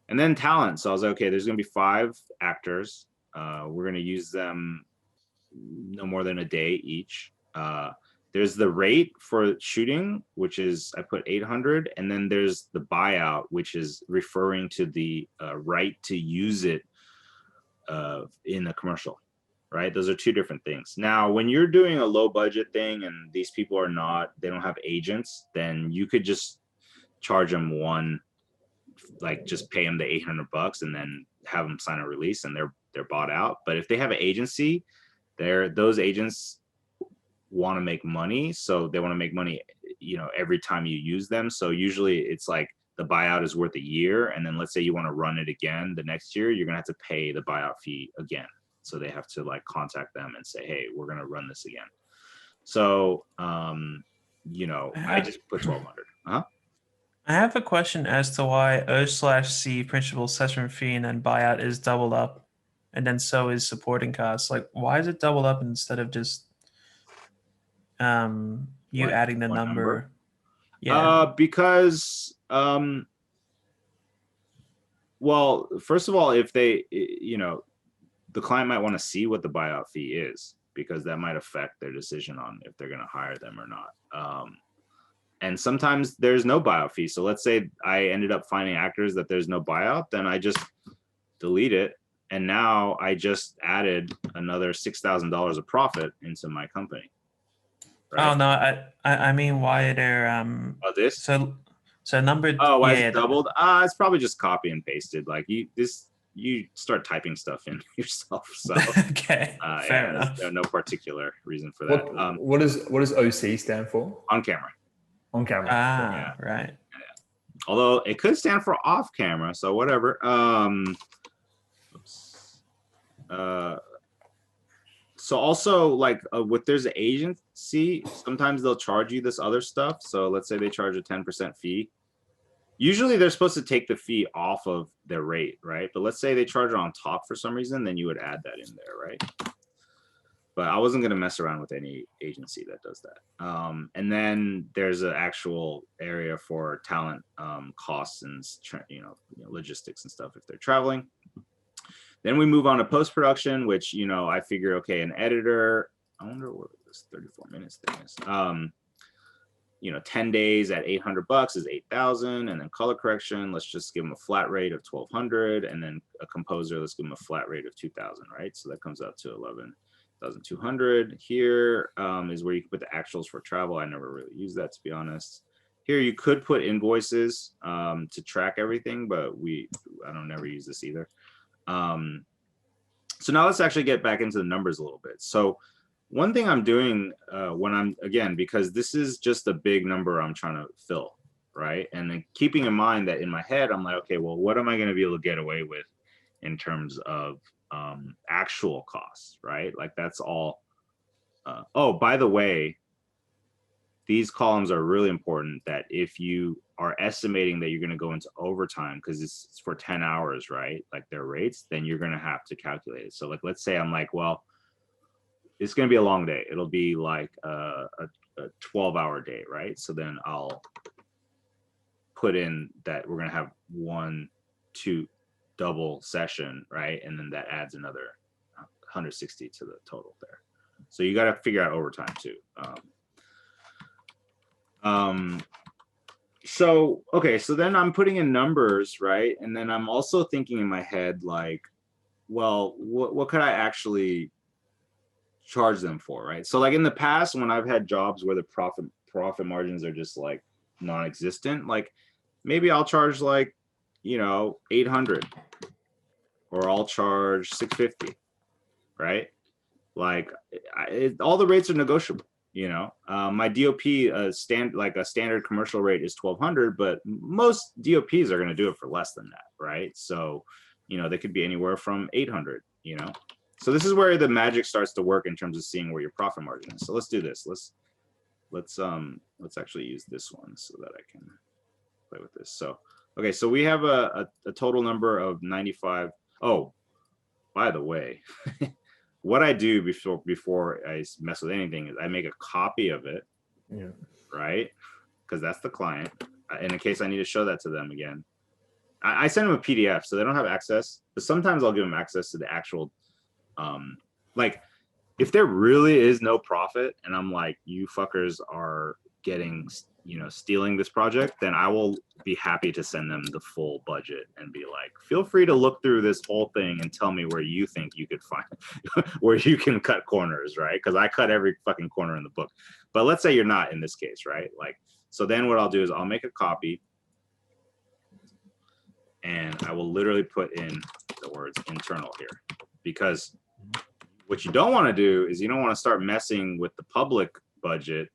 and then talent. So I was like, okay, there's gonna be 5 actors. We're gonna use them no more than a day each. There's the rate for shooting, which is I put 800, and then there's the buyout, which is referring to the right to use it in a commercial, right? Those are 2 different things. Now, when you're doing a low budget thing and these people they don't have agents, then you could just charge them like just pay them the $800 and then have them sign a release and they're bought out. But if they have an agency, those agents want to make money, so they want to make money, you know, every time you use them. So usually it's like the buyout is worth a year, and then let's say you want to run it again the next year, you're gonna have to pay the buyout fee again. So they have to like contact them and say, hey, we're gonna run this again. So you know, I just put 1,200. I have a question as to why O/C principal session fee and then buyout is doubled up, and then so is supporting costs. Like, why is it doubled up instead of just you adding the number? Yeah. Because well, first of all, if they, you know, the client might want to see what the buyout fee is, because that might affect their decision on if they're going to hire them or not. And sometimes there's no buyout fee. So let's say I ended up finding actors that there's no buyout, then I just delete it. And now I just added another $6,000 of profit into my company. Right? Oh no, I mean why they're this? So number why it's doubled? It's probably just copy and pasted. Like you start typing stuff in yourself. So okay, fair enough. There's no particular reason for that. What does OC stand for? On camera. On camera. Ah, right. Yeah. Although it could stand for off camera, so whatever. So also like with there's an agency, sometimes they'll charge you this other stuff. So let's say they charge a 10% fee. Usually they're supposed to take the fee off of their rate, right? But let's say they charge it on top for some reason, then you would add that in there, right? But I wasn't going to mess around with any agency that does that. And then there's an actual area for talent costs and you know, logistics and stuff if they're traveling. Then we move on to post-production, which, you know, I figure, okay, an editor, I wonder what this 34 minutes thing is. You know, 10 days at $800 is 8,000, and then color correction, let's just give them a flat rate of 1,200, and then a composer, let's give them a flat rate of 2,000, right? So that comes out to 11,200. Here is where you can put the actuals for travel. I never really use that, to be honest. Here you could put invoices to track everything, but I don't never use this either. So now let's actually get back into the numbers a little bit. So one thing I'm doing when I'm, again, because this is just a big number I'm trying to fill, right? And then keeping in mind that in my head, I'm like, okay, well, what am I going to be able to get away with in terms of actual costs, right? Like that's all. Oh, by the way, these columns are really important, that if you are estimating that you're going to go into overtime because it's for 10 hours, right? Like their rates, then you're going to have to calculate it. So like, let's say I'm like, well, it's going to be a long day. It'll be like a 12-hour day, right? So then I'll put in that we're going to have 1-2 double session, right? And then that adds another 160 to the total there. So you got to figure out overtime too. So, okay, so then I'm putting in numbers, right? And then I'm also thinking in my head, like, well, what could I actually charge them for, right? So like in the past, when I've had jobs where the profit margins are just like non-existent, like maybe I'll charge like, you know, 800 or I'll charge 650, right? Like all the rates are negotiable, you know. My DOP a standard commercial rate is 1200, but most DOPs are going to do it for less than that, right? So, you know, they could be anywhere from 800, you know. So this is where the magic starts to work in terms of seeing where your profit margin is. So let's do this. Let's actually use this one so that I can play with this. So okay, so we have a total number of 95. Oh, by the way, what I do before I mess with anything is I make a copy of it, right? Because that's the client. In case I need to show that to them again, I send them a PDF so they don't have access. But sometimes I'll give them access to the actual, like, if there really is no profit, and I'm like, you fuckers are getting, you know, stealing this project, then I will be happy to send them the full budget and be like, feel free to look through this whole thing and tell me where you think you could find where you can cut corners, right? Because I cut every fucking corner in the book. But let's say you're not in this case, right? Like, so then what I'll do is I'll make a copy and I will literally put in the words internal here, because what you don't want to do is you don't want to start messing with the public budget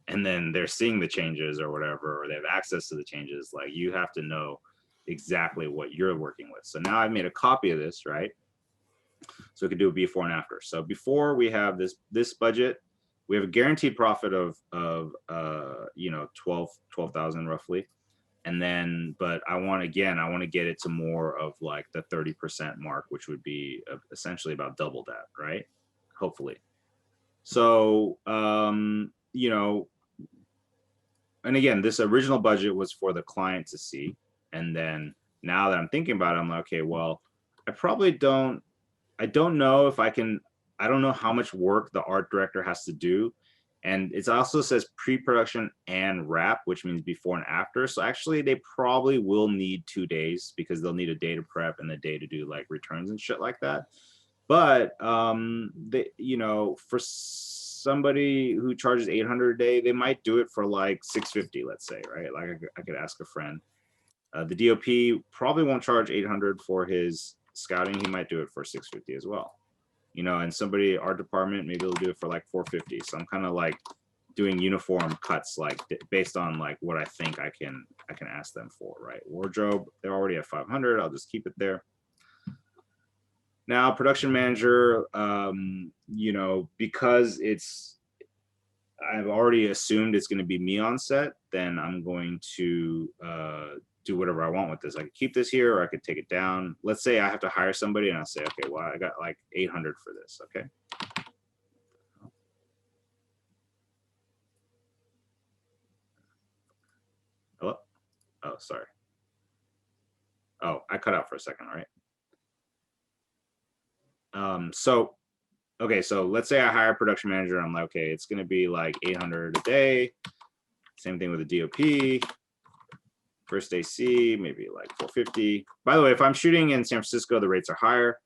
and then they're seeing the changes or whatever, or they have access to the changes. Like, you have to know exactly what you're working with. So now I've made a copy of this, right? So we could do a before and after. So before we have this budget, we have a guaranteed profit of you know, 12,000 roughly. And then, but I want to get it to more of like the 30% mark, which would be essentially about double that, right? Hopefully. So, you know, and again, this original budget was for the client to see. And then now that I'm thinking about it, I'm like, okay, well, I don't know if I can, I don't know how much work the art director has to do. And it also says pre-production and wrap, which means before and after. So actually they probably will need 2 days because they'll need a day to prep and a day to do like returns and shit like that. But they, you know, for somebody who charges 800 a day, they might do it for like 650, let's say, right? Like I could ask a friend. The DOP probably won't charge 800 for his scouting. He might do it for 650 as well. You know, and somebody, our department, maybe they'll do it for like 450. So I'm kind of like doing uniform cuts, like based on like what I think I can ask them for, right? Wardrobe, they're already at 500. I'll just keep it there. Now, production manager, you know, because I've already assumed it's going to be me on set, then I'm going to do whatever I want with this. I could keep this here or I could take it down. Let's say I have to hire somebody and I'll say, okay, well, I got like 800 for this, okay? Hello? Oh, sorry. Oh, I cut out for a second, right? So, okay, so let's say I hire a production manager. I'm like, okay, it's going to be like 800 a day. Same thing with the DOP. First AC, maybe like 450. By the way, if I'm shooting in San Francisco, the rates are higher.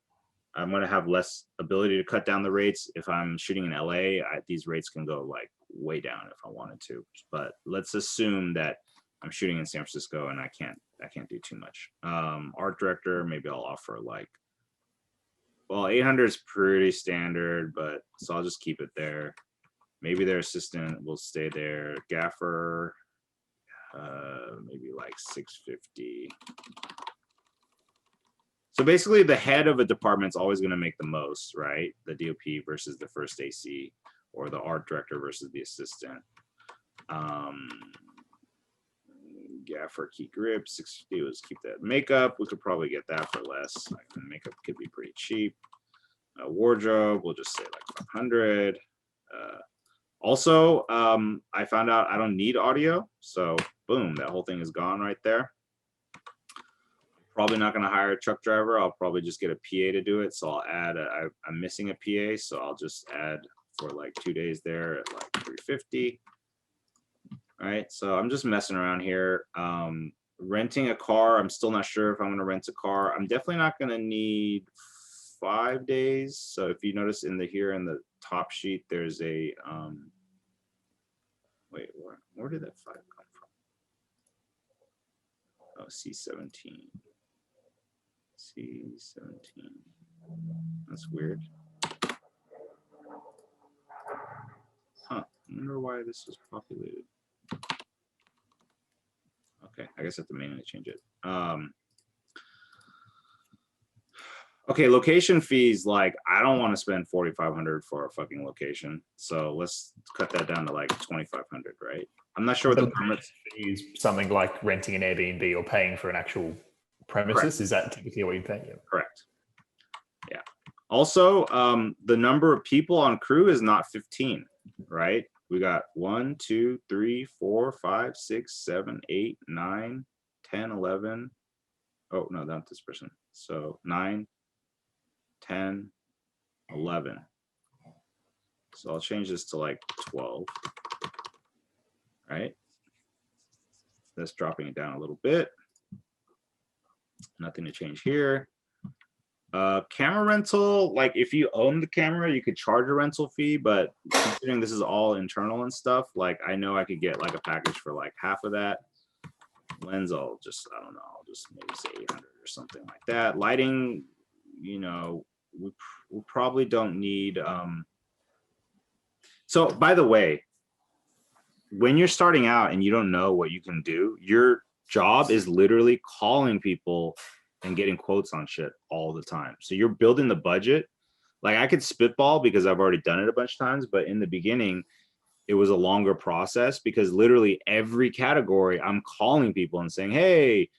I'm going to have less ability to cut down the rates. If I'm shooting in LA, these rates can go like way down if I wanted to. But let's assume that I'm shooting in San Francisco and I can't do too much. Art director, maybe I'll offer like, well, 800 is pretty standard, but so I'll just keep it there. Maybe their assistant will stay there. Gaffer, maybe like 650. So basically the head of a department's always going to make the most, right? The DOP versus the first AC, or the art director versus the assistant. Gaffer, key grip, 650, let's keep that. Makeup, we could probably get that for less. Like, makeup could be pretty cheap. Wardrobe, we'll just say like 500. Also, I found out I don't need audio, so boom, that whole thing is gone right there. Probably not going to hire a truck driver. I'll probably just get a PA to do it. So I'll add, I'm missing a PA, so I'll just add for like 2 days there at like 350. All right, so I'm just messing around here. Renting a car, I'm still not sure if I'm going to rent a car. I'm definitely not going to need 5 days. So if you notice in the top sheet, there's a wait, where did that 5 come from? Oh, C17. C17. That's weird. Huh. I wonder why this was populated. Okay, I guess I have to manually change it. Okay, location fees, like I don't want to spend 4,500 for a fucking location. So let's cut that down to like 2,500, right? I'm not sure what the permits is something like renting an Airbnb or paying for an actual premises. Correct. Is that typically what you pay? Yeah. Correct. Yeah. Also, the number of people on crew is not 15, right? We got 1, 2, 3, 4, 5, 6, 7, 8, 9, 10, 11. Oh, no, not this person. So 9, 10, 11. So I'll change this to like 12, right? That's dropping it down a little bit. Nothing to change here. Camera rental, like if you own the camera, you could charge a rental fee, but considering this is all internal and stuff, like I know I could get like a package for like half of that. Lens, I'll just, I don't know, I'll just maybe say 800 or something like that. Lighting, you know, we probably don't need, so by the way, when you're starting out and you don't know what you can do, your job is literally calling people and getting quotes on shit all the time. So you're building the budget. Like I could spitball because I've already done it a bunch of times, but in the beginning, it was a longer process because literally every category I'm calling people and saying, hey,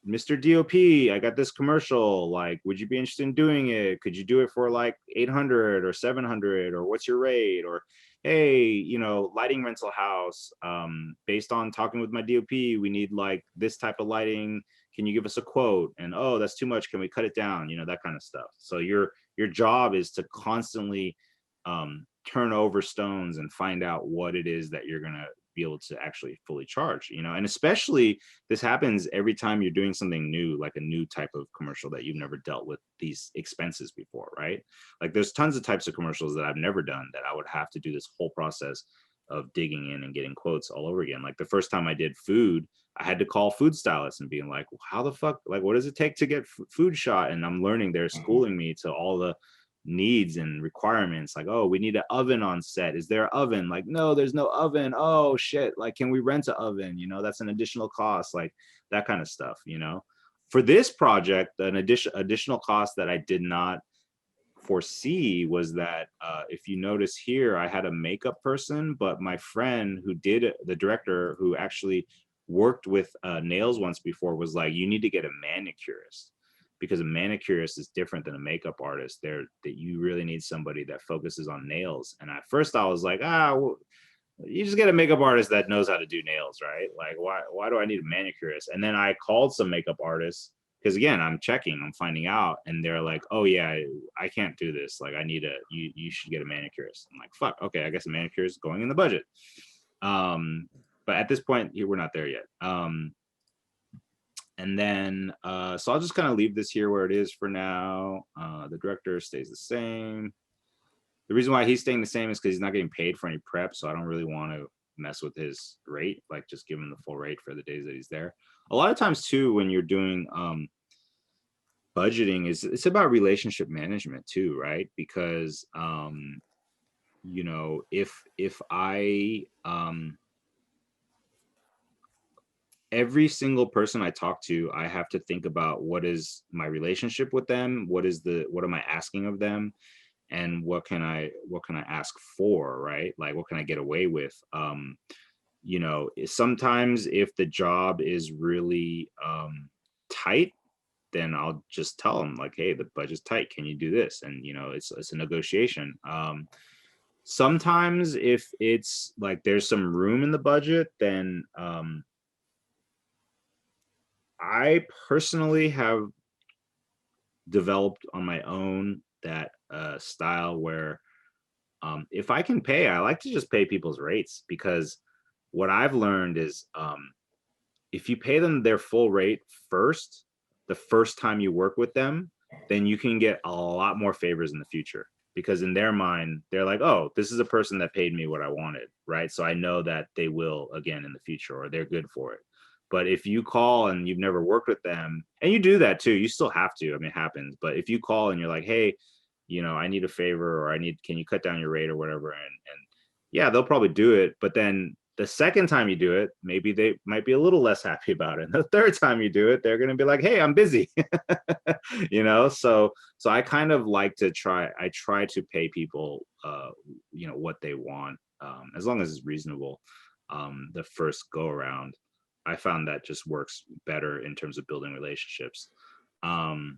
Mr. DOP, I got this commercial. Like, would you be interested in doing it? Could you do it for like 800 or 700 or what's your rate? Or, hey, you know, lighting rental house, based on talking with my DOP, we need like this type of lighting. Can you give us a quote? And, oh, that's too much. Can we cut it down? You know, that kind of stuff. So your job is to constantly turn over stones and find out what it is that you're going to be able to actually fully charge, you know. And especially this happens every time you're doing something new, like a new type of commercial that you've never dealt with these expenses before, right? Like there's tons of types of commercials that I've never done that I would have to do this whole process of digging in and getting quotes all over again. Like the first time I did food, I had to call food stylists and being like, well, how the fuck, like what does it take to get food shot? And I'm learning, they're schooling me to all the needs and requirements, like, oh, we need an oven on set. Is there an oven? Like, no, there's no oven. Oh shit, like, can we rent an oven? You know, that's an additional cost, like that kind of stuff, you know. For this project, an additional cost that I did not foresee was that if you notice here, I had a makeup person, but my friend who did it, the director who actually worked with nails once before, was like, you need to get a manicurist, because a manicurist is different than a makeup artist. That you really need somebody that focuses on nails. And at first I was like, well, you just get a makeup artist that knows how to do nails, right? Like, why do I need a manicurist? And then I called some makeup artists, because again, I'm finding out, and they're like, oh yeah, I can't do this. Like, I need you should get a manicurist. I'm like, fuck, okay, I guess a manicurist is going in the budget. But at this point, we're not there yet. And then, so I'll just kind of leave this here where it is for now. The director stays the same. The reason why he's staying the same is because he's not getting paid for any prep. So I don't really want to mess with his rate, like just give him the full rate for the days that he's there. A lot of times too, when you're doing budgeting, it's about relationship management too, right? Because, you know, if I, every single person I talk to, I have to think about what is my relationship with them, what am I asking of them, and what can I ask for, right? Like, what can I get away with? You know, sometimes if the job is really tight, then I'll just tell them like, hey, the budget's tight, can you do this? And you know, it's a negotiation. Sometimes if it's like there's some room in the budget, then I personally have developed on my own that style where if I can pay, I like to just pay people's rates, because what I've learned is if you pay them their full rate first, the first time you work with them, then you can get a lot more favors in the future, because in their mind, they're like, oh, this is a person that paid me what I wanted, right? So I know that they will again in the future, or they're good for it. But if you call and you've never worked with them, and you do that too, you still have to, I mean, it happens. But if you call and you're like, hey, you know, I need a favor, or can you cut down your rate or whatever? And yeah, they'll probably do it. But then the second time you do it, maybe they might be a little less happy about it. And the third time you do it, they're going to be like, hey, I'm busy, you know? So I kind of like to I try to pay people, you know, what they want, as long as it's reasonable, the first go around. I found that just works better in terms of building relationships. But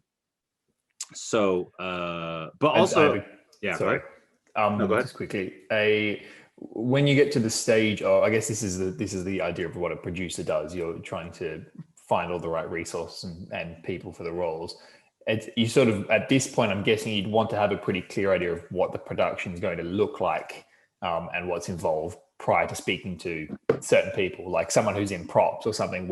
also, yeah, sorry. No, go ahead. Just quickly, when you get to the stage, or I guess this is the idea of what a producer does. You're trying to find all the right resources and people for the roles. You sort of, at this point, I'm guessing you'd want to have a pretty clear idea of what the production is going to look like, and what's involved prior to speaking to certain people. Like someone who's in props or something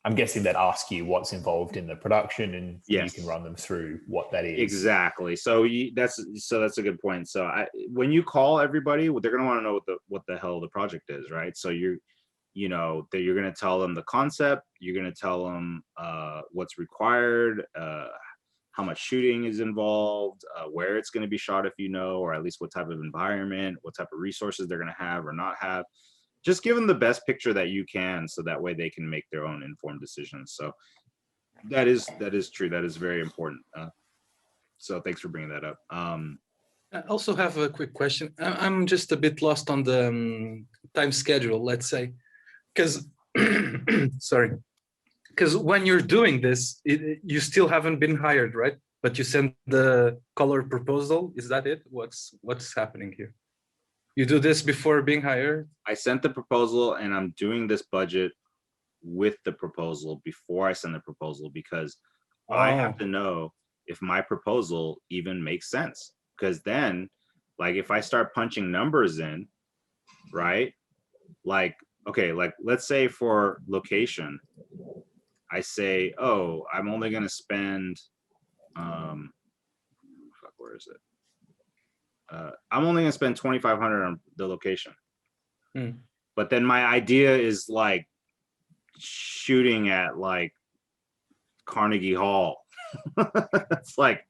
I'm guessing they'd ask you what's involved in the production, and yes, you can run them through what that is. Exactly. So that's a good point. So when you call everybody, they're going to want to know what the hell the project is, right? So you're going to tell them the concept. You're going to tell them what's required, how much shooting is involved, where it's going to be shot, if you know, or at least what type of environment, what type of resources they're going to have or not have. Just give them the best picture that you can, so that way they can make their own informed decisions. So that is true. That is very important. So thanks for bringing that up. I also have a quick question. I'm just a bit lost on the time schedule, let's say, because sorry, because when you're doing this, you still haven't been hired, right? But you send the color proposal. Is that it? What's happening here? You do this before being hired? I sent the proposal, and I'm doing this budget with the proposal before I send the proposal, because I have to know if my proposal even makes sense. Because then, like, if I start punching numbers in, right? Like, okay, like let's say for location, I say, oh, I'm only going to spend, where is it? I'm only going to spend $2,500 on the location. But then my idea is like shooting at like Carnegie Hall. It's like,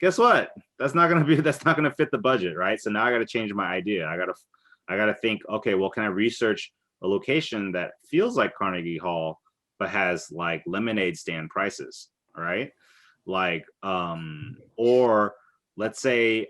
guess what? That's not going to fit the budget, right? So now I got to change my idea. I got to think, okay, well, can I research a location that feels like Carnegie Hall, but has like lemonade stand prices, right? Like, or let's say,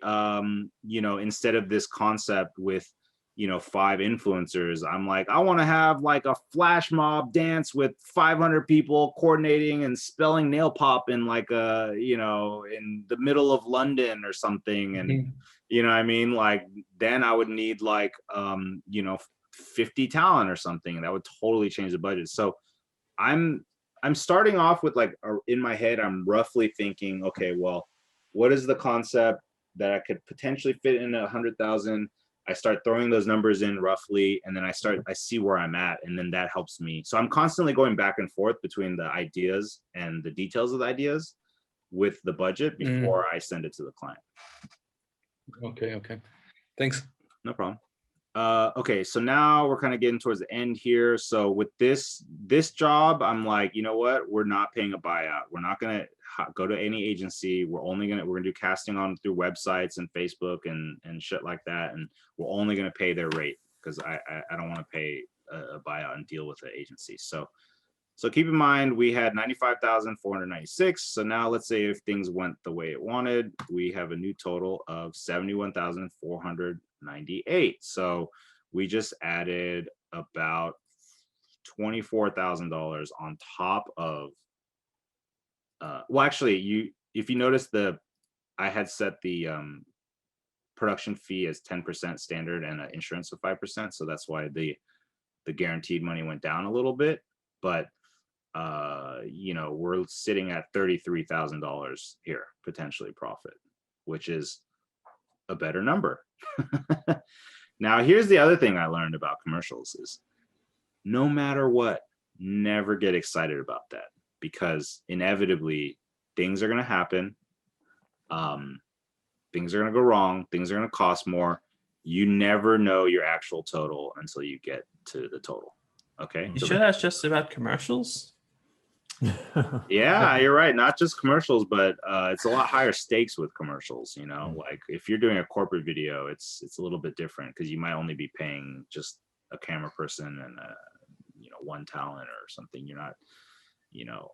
you know, instead of this concept with, you know, 5 influencers, I'm like, I want to have like a flash mob dance with 500 people coordinating and spelling nail pop in like a, you know, in the middle of London or something. And, you know what I mean? Like, then I would need like, you know, 50 talent or something, and that would totally change the budget. So I'm starting off with like, in my head, I'm roughly thinking, okay, well, what is the concept that I could potentially fit in 100,000? I start throwing those numbers in roughly, and then I see where I'm at, and then that helps me. So I'm constantly going back and forth between the ideas and the details of the ideas with the budget before I send it to the client. Okay. Thanks. No problem. Okay, so now we're kind of getting towards the end here. So with this job, I'm like, you know what? We're not paying a buyout. We're not gonna go to any agency. We're gonna do casting on through websites and Facebook and shit like that. And we're only gonna pay their rate, because I don't want to pay a buyout and deal with the agency. So keep in mind, we had 95,496. So now let's say if things went the way it wanted, we have a new total of 71,498. So we just added about $24,000 on top of, well, actually, if you notice, I had set the production fee as 10% standard and an insurance of 5%. So that's why the guaranteed money went down a little bit. But you know, we're sitting at $33,000 here, potentially profit, which is a better number. Now, here's the other thing I learned about commercials is, no matter what, never get excited about that, because inevitably things are going to happen. Things are going to go wrong. Things are going to cost more. You never know your actual total until you get to the total. Okay. You So sure that's just about commercials? yeah, you're right. Not just commercials, but it's a lot higher stakes with commercials. You know, like if you're doing a corporate video, it's a little bit different because you might only be paying just a camera person and one talent or something. You're not, you know.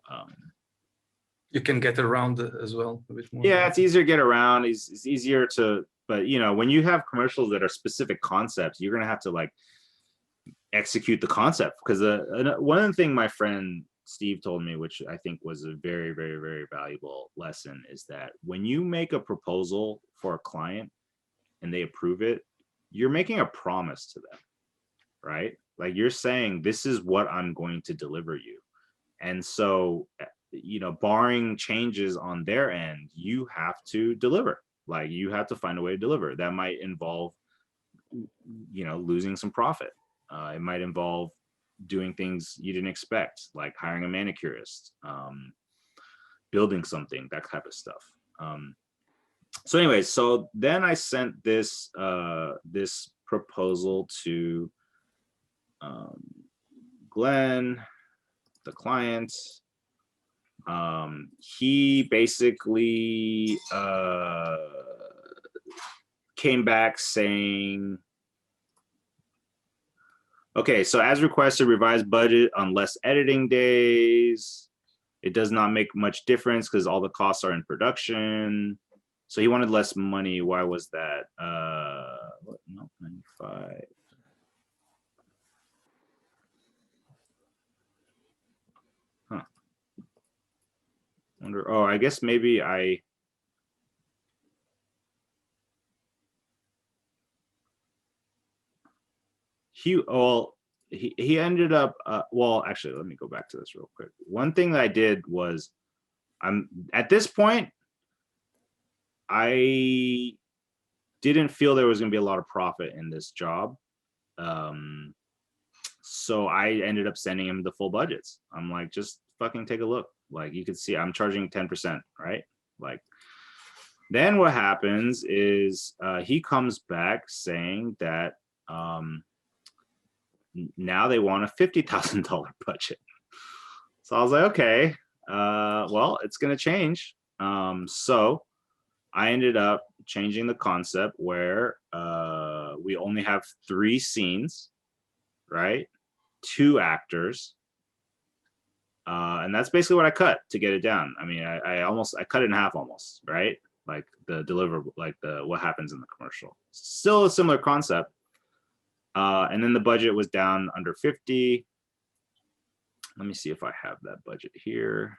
You can get around it as well a bit more. Yeah, it's easier to get around. It's easier to, but when you have commercials that are specific concepts, you're gonna have to like execute the concept because one thing my friend Steve told me, which I think was a very, very, very valuable lesson, is that when you make a proposal for a client and they approve it, you're making a promise to them, right? Like you're saying, this is what I'm going to deliver you. And so, barring changes on their end, you have to deliver. Like you have to find a way to deliver. That might involve, losing some profit. It might involve doing things you didn't expect, like hiring a manicurist, building something, that type of stuff. So anyways, so then I sent this proposal to Glenn, the client. He basically came back saying, okay, so as requested, revised budget on less editing days. It does not make much difference because all the costs are in production. So he wanted less money. Why was that? What? No, 95. Huh. Wonder. Oh, I guess maybe he ended up well, actually, let me go back to this real quick. One thing that I did was, at this point I didn't feel there was going to be a lot of profit in this job, so I ended up sending him the full budgets. I'm like, just fucking take a look. Like you can see I'm charging 10%, right? Like then what happens is he comes back saying that now they want a $50,000 budget. So I was like, okay, well, it's going to change. So I ended up changing the concept where we only have 3 scenes, right? 2 actors. And that's basically what I cut to get it down. I mean, I cut it in half almost, right? Like the deliverable, like what happens in the commercial. Still a similar concept. And then the budget was down under 50. Let me see if I have that budget here.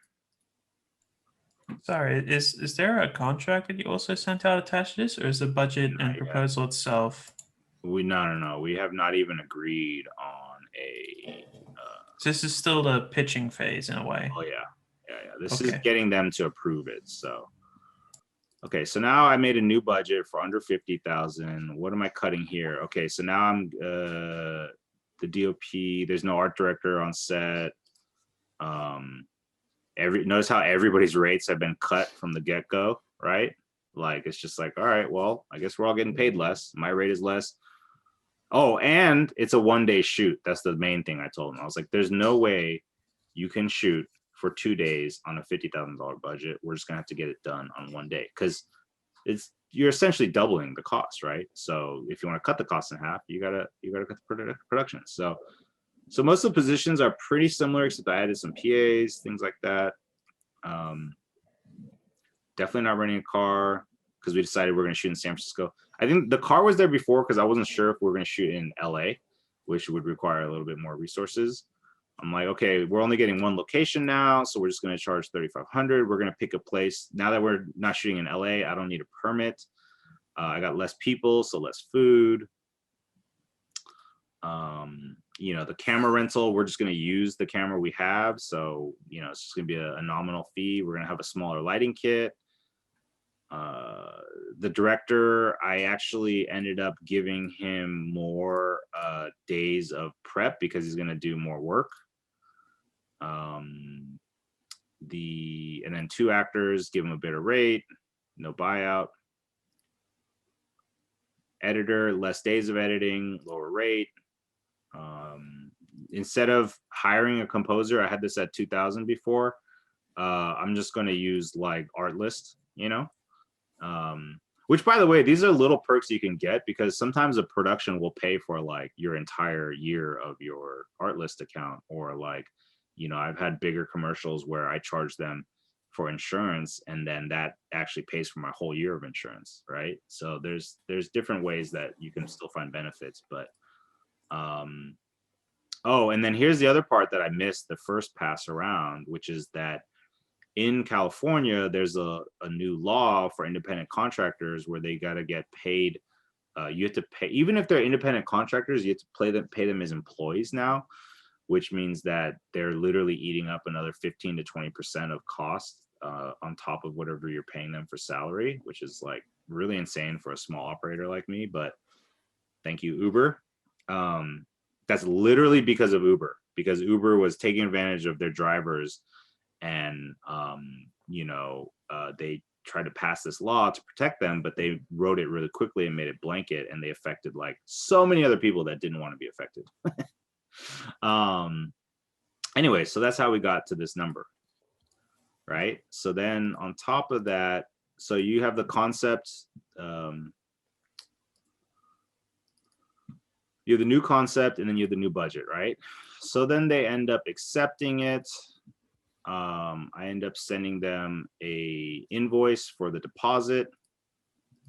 Sorry, is there a contract that you also sent out attached to this, or is the budget and proposal itself? No. We have not even agreed on a. So this is still the pitching phase in a way. Oh yeah. This is getting them to approve it. So, okay, so now I made a new budget for under 50,000. What am I cutting here? Okay, so now I'm the DOP. There's no art director on set. Notice how everybody's rates have been cut from the get-go, right? Like it's just like, all right, well, I guess we're all getting paid less. My rate is less. Oh, and it's a 1-day shoot. That's the main thing I told him. I was like, there's no way you can shoot for 2 days on a $50,000 budget. We're just gonna have to get it done on 1 day because you're essentially doubling the cost, right? So if you want to cut the cost in half, you gotta cut the production. So most of the positions are pretty similar, except I added some PAs, things like that. Definitely not renting a car because we decided we're going to shoot in San Francisco. I think the car was there before because I wasn't sure if we were going to shoot in LA, which would require a little bit more resources. I'm like, okay, we're only getting 1 location now, so we're just going to charge $3,500. We're going to pick a place. Now that we're not shooting in LA, I don't need a permit. I got less people, so less food. The camera rental, we're just going to use the camera we have. So, it's just going to be a nominal fee. We're going to have a smaller lighting kit. The director, I actually ended up giving him more days of prep because he's going to do more work. And then 2 actors, give him a better rate, no buyout. Editor, less days of editing, lower rate. instead of hiring a composer, I had this at 2000 before. I'm just going to use like Artlist, you know, which by the way, these are little perks you can get because sometimes a production will pay for like your entire year of your Artlist account, or like, you know, I've had bigger commercials where I charge them for insurance and then that actually pays for my whole year of insurance, right? So there's different ways that you can still find benefits, but oh, and then here's the other part that I missed the first pass around, which is that in California, there's a new law for independent contractors where they got to get paid. You have to pay, even if they're independent contractors, you have to pay them as employees now, which means that they're literally eating up another 15 to 20% of cost on top of whatever you're paying them for salary, which is like really insane for a small operator like me. But thank you, Uber. That's literally because of Uber, because Uber was taking advantage of their drivers, and you know, they tried to pass this law to protect them, but they wrote it really quickly and made it blanket, and they affected like so many other people that didn't want to be affected. Anyway, so that's how we got to this number, right? So then on top of that, so you have the concept, you have the new concept, and then you have the new budget, right? So then they end up accepting it. I end up sending them a invoice for the deposit.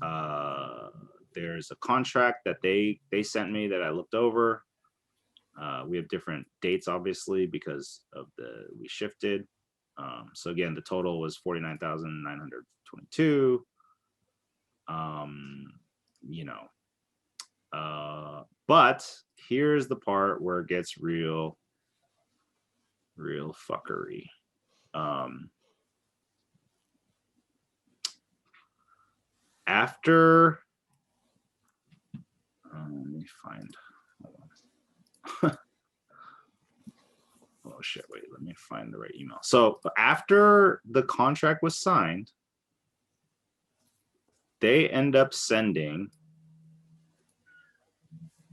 There's a contract that they sent me that I looked over. We have different dates, obviously, because of we shifted. So again, the total was 49,922. You know, but here's the part where it gets real fuckery. After, let me find, hold on. Oh shit, wait, let me find the right email. So after the contract was signed, they end up sending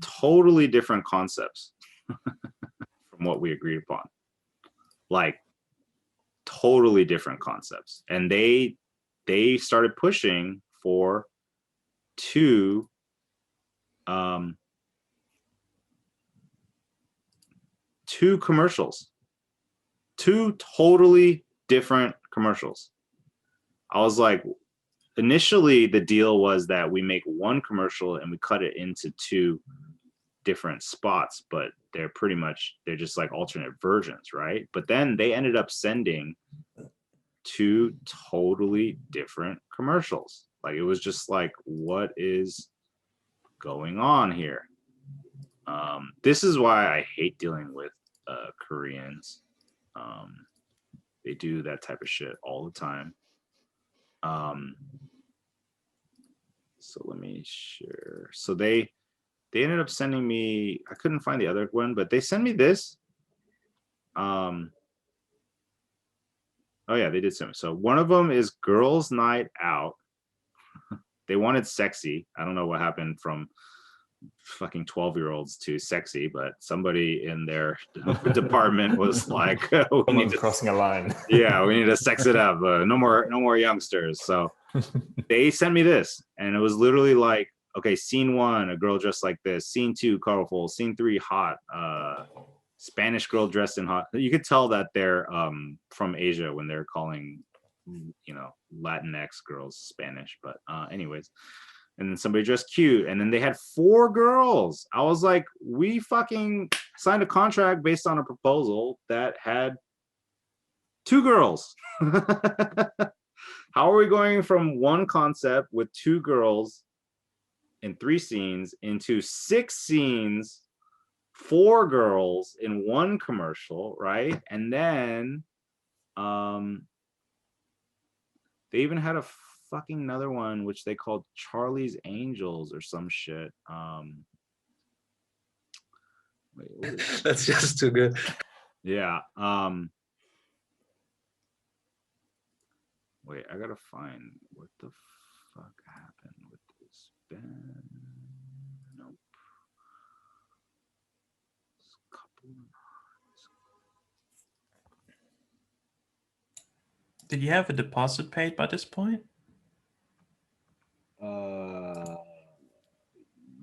totally different concepts from what we agreed upon. Like totally different concepts. And they started pushing for two commercials, two totally different commercials. I was like, initially the deal was that we make one commercial and we cut it into two different spots, but they're just like alternate versions, right? But then they ended up sending two totally different commercials. Like it was just like, what is going on here? This is why I hate dealing with Koreans. They do that type of shit all the time. So let me share. So they ended up sending me, I couldn't find the other one, but they sent me this. Oh yeah, they did send me. So one of them is Girls Night Out. They wanted sexy. I don't know what happened from fucking 12-year-olds to sexy, but somebody in their department was like, we need to, crossing a line. Yeah, we need to sex it up. No more youngsters. So they sent me this, and it was literally like, okay, scene 1, a girl dressed like this. Scene 2, colorful. Scene 3, hot. Spanish girl dressed in hot. You could tell that they're from Asia when they're calling, you know, Latinx girls Spanish. But anyways, and then somebody dressed cute, and then they had 4 girls. I was like, we fucking signed a contract based on a proposal that had 2 girls. How are we going from one concept with 2 girls in 3 scenes into 6 scenes, 4 girls in 1 commercial, right? And then they even had a fucking another one which they called Charlie's Angels or some shit. Wait, what is That's just too good. yeah. Wait, I gotta find what the fuck happened with this band. Nope. There's a couple Did you have a deposit paid by this point?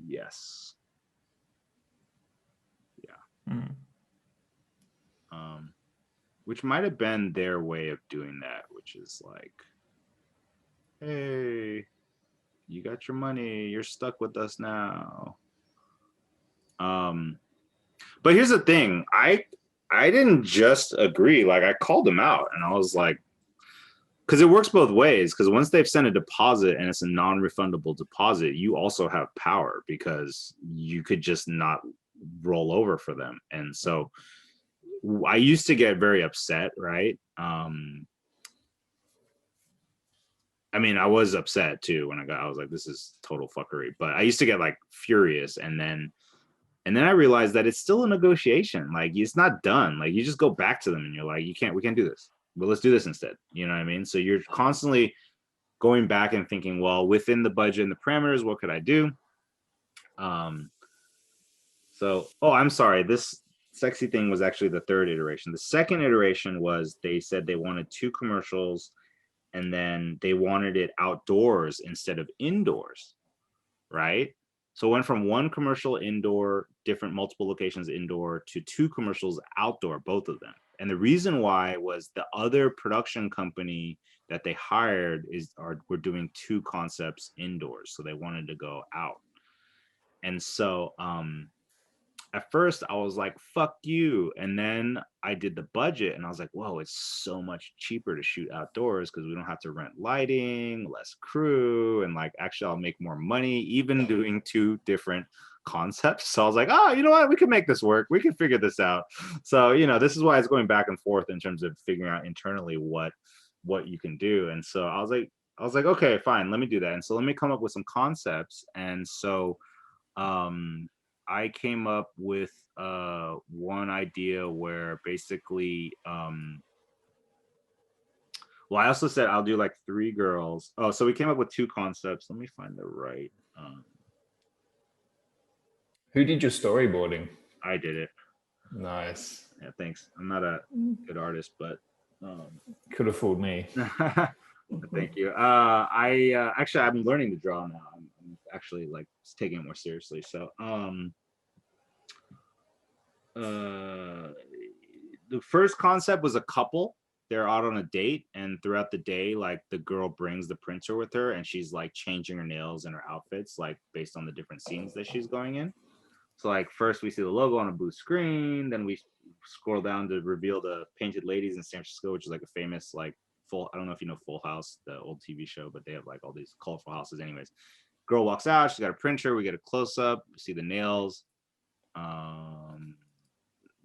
Yes. Hmm. Which might have been their way of doing that, which is like, hey, you got your money, you're stuck with us now. But here's the thing, I didn't just agree, like I called them out and I was like, because it works both ways, because once they've sent a deposit and it's a non-refundable deposit, you also have power because you could just not roll over for them. And so I used to get very upset, right? I mean, I was upset too when I was like, this is total fuckery. But I used to get like furious, and then I realized that it's still a negotiation. Like it's not done. Like you just go back to them and you're like, we can't do this. Well, let's do this instead. You know what I mean? So you're constantly going back and thinking, well, within the budget and the parameters, what could I do? So, oh, I'm sorry. This sexy thing was actually the third iteration. The second iteration was they said they wanted 2 commercials and then they wanted it outdoors instead of indoors, right? So it went from 1 commercial indoor, different multiple locations indoor, to 2 commercials outdoor, both of them. And the reason why was the other production company that they hired were doing 2 concepts indoors. So they wanted to go out. And so at first I was like, fuck you. And then I did the budget and I was like, whoa, it's so much cheaper to shoot outdoors because we don't have to rent lighting, less crew, and like actually I'll make more money even doing 2 different concepts. So I was like, oh, you know what, we can make this work, we can figure this out. So, you know, this is why it's going back and forth in terms of figuring out internally what you can do. And so I was like, okay, fine, let me do that. And so let me come up with some concepts. And so I came up with one idea where basically, well, I also said I'll do like 3 girls. Oh, so we came up with 2 concepts. Let me find the right. Who did your storyboarding? I did it. Nice. Yeah, thanks. I'm not a good artist, but could have fooled me. Thank you. Actually, I'm learning to draw now. I'm actually like taking it more seriously. So the first concept was a couple. They're out on a date, and throughout the day, like the girl brings the printer with her and she's like changing her nails and her outfits like based on the different scenes that she's going in. So like first we see the logo on a blue screen, then we scroll down to reveal the painted ladies in San Francisco, which is like a famous like I don't know if you know Full House, the old TV show, but they have like all these colorful houses. Anyways, girl walks out, she's got a printer, we get a close up, we see the nails.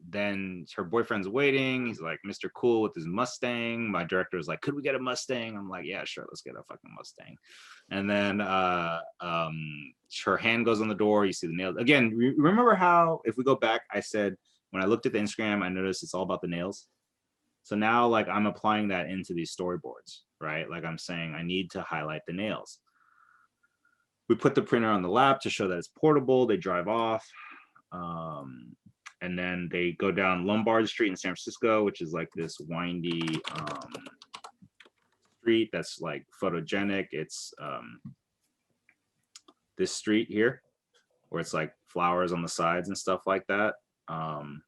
Then her boyfriend's waiting. He's like Mr. Cool with his Mustang. My director was like, could we get a Mustang? I'm like, yeah, sure, let's get a fucking Mustang. And then her hand goes on the door. You see the nails. Again, remember how, if we go back, I said, when I looked at the Instagram, I noticed it's all about the nails. So now like I'm applying that into these storyboards, right? Like I'm saying, I need to highlight the nails. We put the printer on the lap to show that it's portable. They drive off. And then they go down Lombard Street in San Francisco, which is like this windy street that's like photogenic. It's this street here where it's like flowers on the sides and stuff like that. And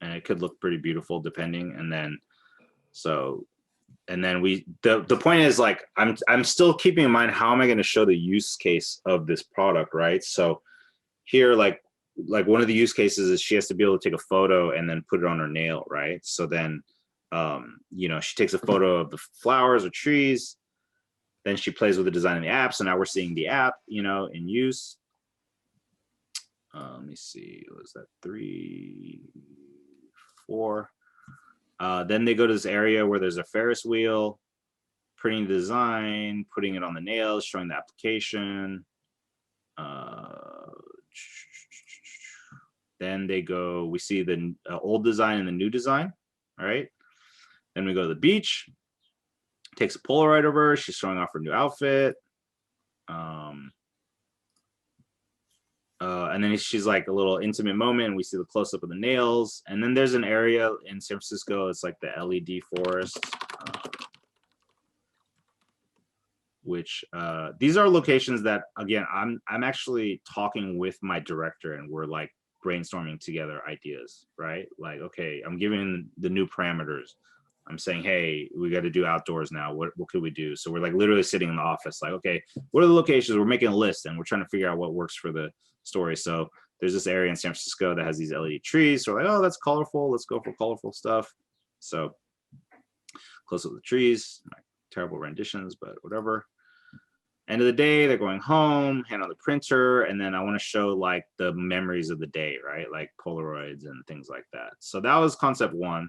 it could look pretty beautiful depending. And then the point is like, I'm still keeping in mind, how am I going to show the use case of this product, right? So here, like one of the use cases is she has to be able to take a photo and then put it on her nail, right? So then, you know, she takes a photo of the flowers or trees, then she plays with the design of the app. So now we're seeing the app, you know, in use. Let me see, was that 3, 4? Then they go to this area where there's a Ferris wheel, printing the design, putting it on the nails, showing the application. Then they go, we see the old design and the new design, all right? Then we go to the beach, takes a Polaroid of her, she's showing off her new outfit. And then she's like a little intimate moment, and we see the close up of the nails. And then there's an area in San Francisco, it's like the LED forest, which these are locations that, again, I'm actually talking with my director, and we're like brainstorming together ideas, right? Like, okay, I'm giving the new parameters. I'm saying, hey, we got to do outdoors now. What could we do? So we're like literally sitting in the office, like, okay, what are the locations? We're making a list, and we're trying to figure out what works for the story. So there's this area in San Francisco that has these LED trees. So we're like, oh, that's colorful. Let's go for colorful stuff. So close up the trees, like, terrible renditions, but whatever. End of the day, they're going home, hand on the printer, and then I want to show like the memories of the day, right? Like Polaroids and things like that. So that was concept one.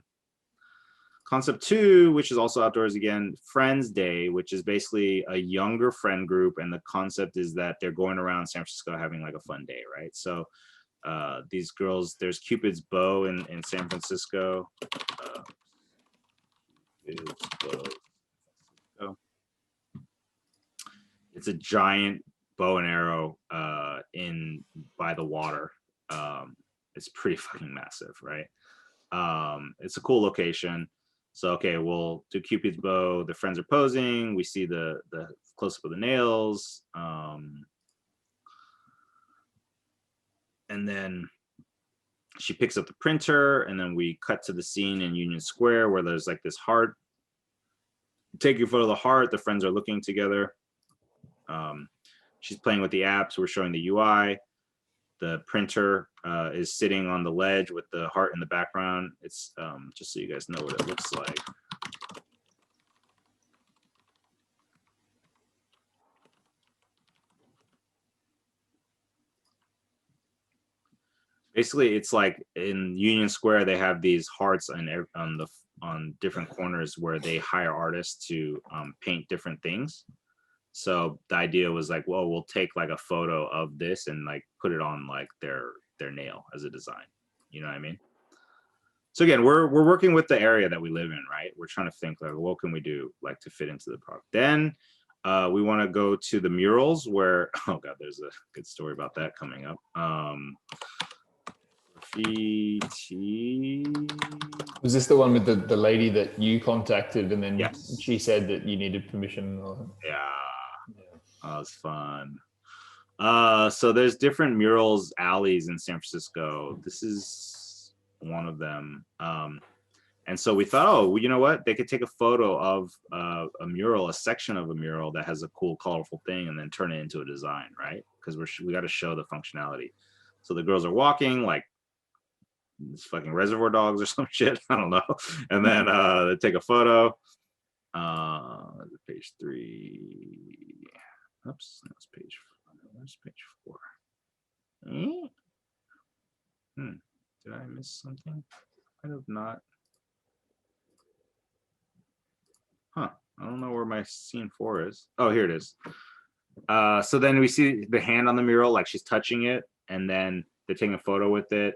Concept two, which is also outdoors again, Friends Day, which is basically a younger friend group. And the concept is that they're going around San Francisco having like a fun day, right? So these girls, there's Cupid's Bow in San Francisco. It's a giant bow and arrow by the water. It's pretty fucking massive, right? It's a cool location. So, okay, we'll do Cupid's Bow. The friends are posing. We see the close up of the nails. And then she picks up the printer, and then we cut to the scene in Union Square where there's like this heart. Take your photo of the heart. The friends are looking together. She's playing with the apps. We're showing the UI. The printer is sitting on the ledge with the heart in the background. It's just so you guys know what it looks like. Basically, it's like in Union Square, they have these hearts on different corners where they hire artists to paint different things. So the idea was like, well, we'll take like a photo of this and like put it on like their nail as a design. You know what I mean? So again, we're working with the area that we live in, right? We're trying to think like, what can we do like to fit into the product? Then we want to go to the murals where, oh God, there's a good story about that coming up. Graffiti. Was this the one with the lady that you contacted, and then Yes. she said that you needed permission? Or... Yeah. That was fun. So there's different murals alleys in San Francisco. This is one of them. And so we thought, oh, well, you know what? They could take a photo of a mural, a section of a mural that has a cool, colorful thing, and then turn it into a design, right? Because we got to show the functionality. So the girls are walking like this fucking Reservoir Dogs or some shit. I don't know. And then they take a photo. Page 3. Oops, that's page 4. Where's page 4? Did I miss something? I have not. Huh. I don't know where my scene 4 is. Oh, here it is. So then we see the hand on the mural, like she's touching it, and then they're taking a photo with it.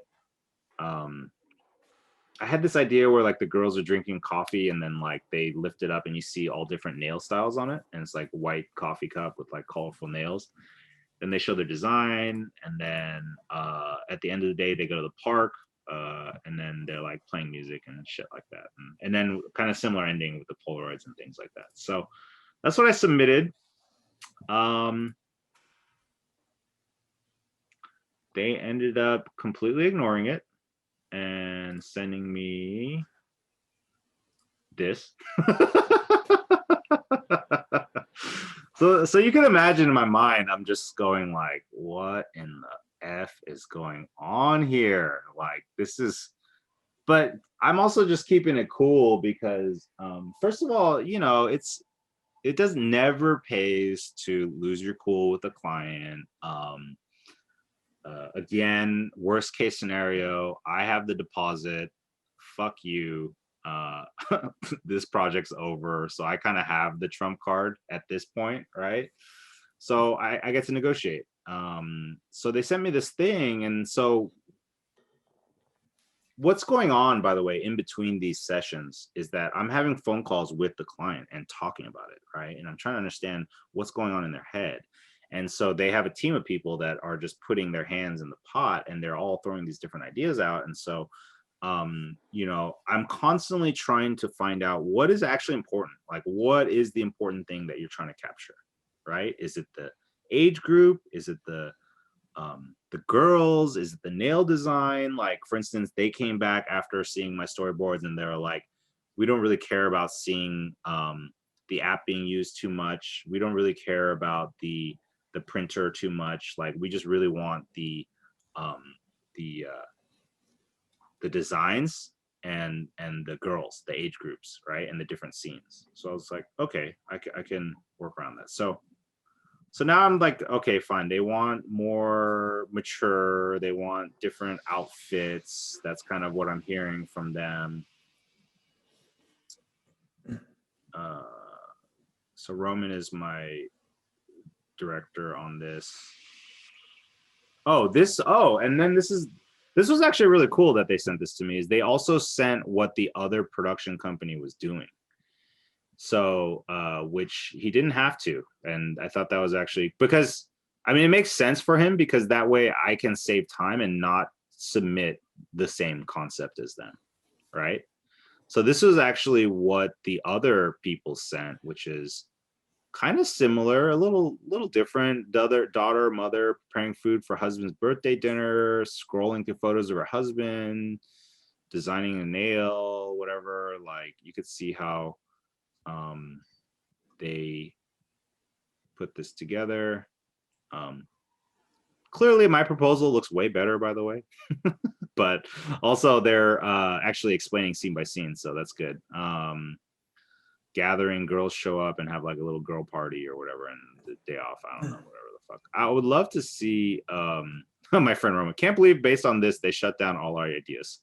I had this idea where like the girls are drinking coffee, and then like they lift it up and you see all different nail styles on it, and it's like white coffee cup with like colorful nails. Then they show their design, and then at the end of the day they go to the park, and then they're like playing music and shit like that, and then kind of similar ending with the Polaroids and things like that. So that's what I submitted. They ended up completely ignoring it and sending me this. So you can imagine in my mind, I'm just going like, what in the F is going on here? Like, this is, but I'm also just keeping it cool because first of all, you know, it does never pays to lose your cool with a client. Again, worst case scenario, I have the deposit, fuck you, this project's over. So I kind of have the trump card at this point, right? So I get to negotiate. So they sent me this thing, and so what's going on, by the way, in between these sessions is that I'm having phone calls with the client and talking about it, right? And I'm trying to understand what's going on in their head. And so they have a team of people that are just putting their hands in the pot, and they're all throwing these different ideas out. And so, you know, I'm constantly trying to find out what is actually important. Like, what is the important thing that you're trying to capture, right? Is it the age group? Is it the girls? Is it the nail design? Like, for instance, they came back after seeing my storyboards and they were like, we don't really care about seeing the app being used too much. We don't really care about the printer too much. Like, we just really want the designs and the girls, the age groups, right, and the different scenes. So I was like, okay, I can work around that. So now I'm like, okay, fine. They want more mature. They want different outfits. That's kind of what I'm hearing from them. So Roman is my director on this. And then this was actually really cool that they sent this to me. Is they also sent what the other production company was doing. So, which he didn't have to. And I thought that was actually, because, I mean, it makes sense for him, because that way I can save time and not submit the same concept as them, right? So this was actually what the other people sent, which is kind of similar, a little different. The other daughter, mother preparing food for husband's birthday dinner, scrolling through photos of her husband, designing a nail, whatever. Like, you could see how they put this together. Clearly my proposal looks way better, by the way. But also they're actually explaining scene by scene, so that's good. Gathering, girls show up and have like a little girl party or whatever, and the day off, I don't know, whatever the fuck. I would love to see my friend Roman, can't believe based on this they shut down all our ideas.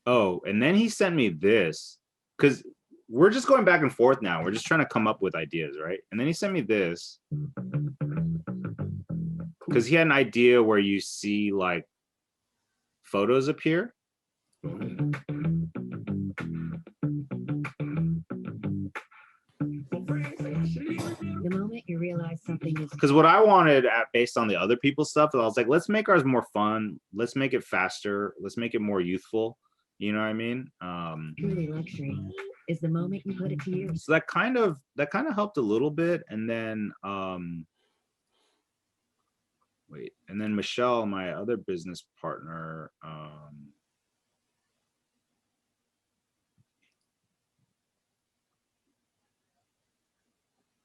Oh, and then he sent me this, because we're just going back and forth now. We're just trying to come up with ideas, right? And then he sent me this, because he had an idea where you see like photos appear. The moment you realize something is, Because what I wanted based on the other people's stuff, I was like, let's make ours more fun. Let's make it faster. Let's make it more youthful. You know what I mean? truly luxury is the moment you put it to use. So that kind of helped a little bit. And then wait, and then Michelle, my other business partner,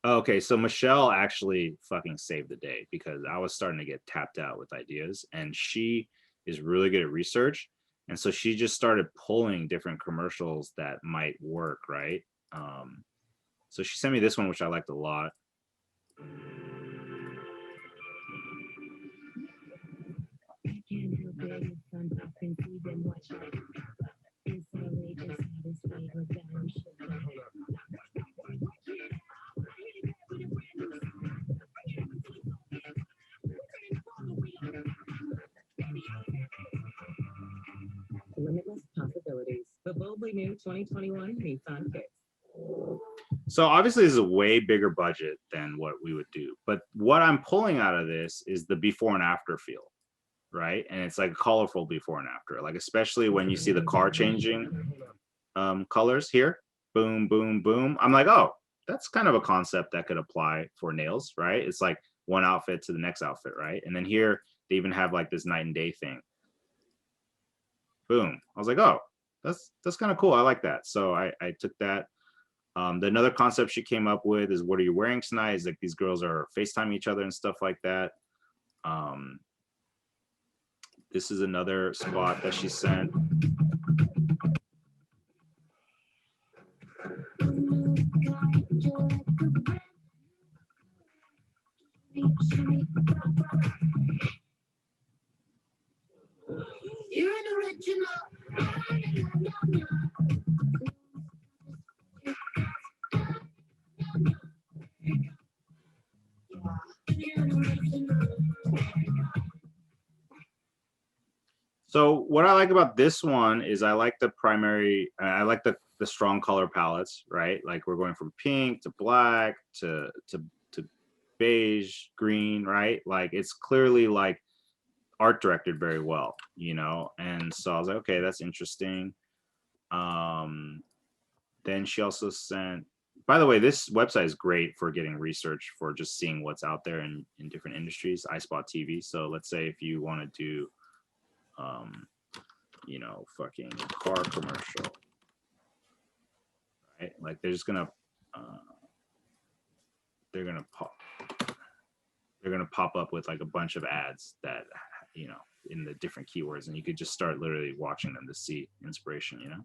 okay, so Michelle actually fucking saved the day, because I was starting to get tapped out with ideas, and she is really good at research. And so she just started pulling different commercials that might work, right? So she sent me this one, which I liked a lot. I can't help it, sun up and see them watch it. It's outrageous, satisfied with damn shit. Limitless possibilities. The boldly new 2021 Nissan Kicks. So obviously this is a way bigger budget than what we would do, but what I'm pulling out of this is the before and after feel, right? And it's like a colorful before and after, like especially when you see the car changing colors here, boom, boom, boom. I'm like, oh, that's kind of a concept that could apply for nails, right? It's like one outfit to the next outfit, right? And then here they even have like this night and day thing. Boom. I was like, oh, that's kind of cool. I like that. So I took that. Another concept she came up with is, what are you wearing tonight? Is like these girls are FaceTiming each other and stuff like that. This is another spot that she sent. You're an original. So what I like about this one is I like the primary, I like the strong color palettes, right? Like we're going from pink to black to beige, green, right? Like it's clearly like art directed very well, you know? And so I was like, okay, that's interesting. Then she also sent, by the way, this website is great for getting research for just seeing what's out there in different industries, iSpot TV. So let's say if you want to do, you know, fucking car commercial, right? Like they're just gonna, they're gonna pop up with like a bunch of ads that, you know, in the different keywords, and you could just start literally watching them to see inspiration, you know?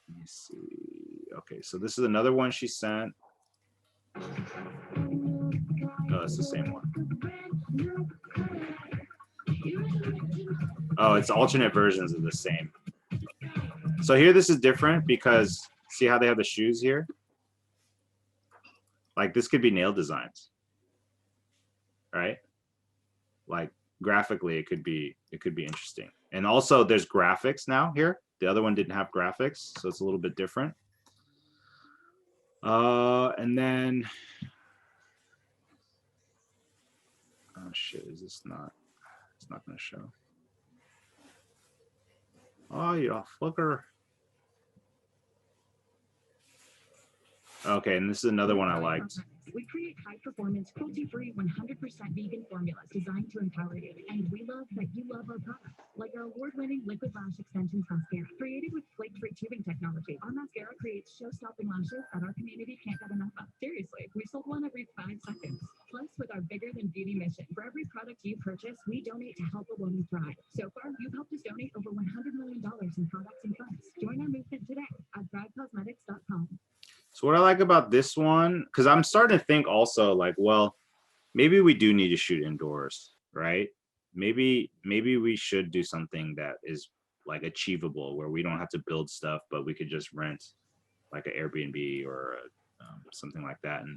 Let me see. Okay, so this is another one she sent. Oh, it's the same one. Oh, it's alternate versions of the same. So here, this is different because see how they have the shoes here? Like this could be nail designs, right? Like graphically, it could be interesting. And also there's graphics now here. The other one didn't have graphics, so it's a little bit different. And then, oh shit, is this not, it's not gonna show. Oh, you fucker. Okay, and this is another one I liked. We create high-performance, cruelty-free, 100% vegan formulas designed to empower you. And we love that you love our products, like our award-winning liquid lash extensions mascara. Created with flake-free tubing technology, our mascara creates show-stopping lashes that our community can't get enough of. Seriously, we sold one every 5 seconds. Plus, with our bigger than beauty mission, for every product you purchase, we donate to help a woman thrive. So far, you've helped us donate over $100 million in products and funds. Join our movement today at thriveCosmetics.com. So what I like about this one, because I'm starting to think also like, well, maybe we do need to shoot indoors, right? Maybe we should do something that is like achievable, where we don't have to build stuff, but we could just rent like an Airbnb or something like that. And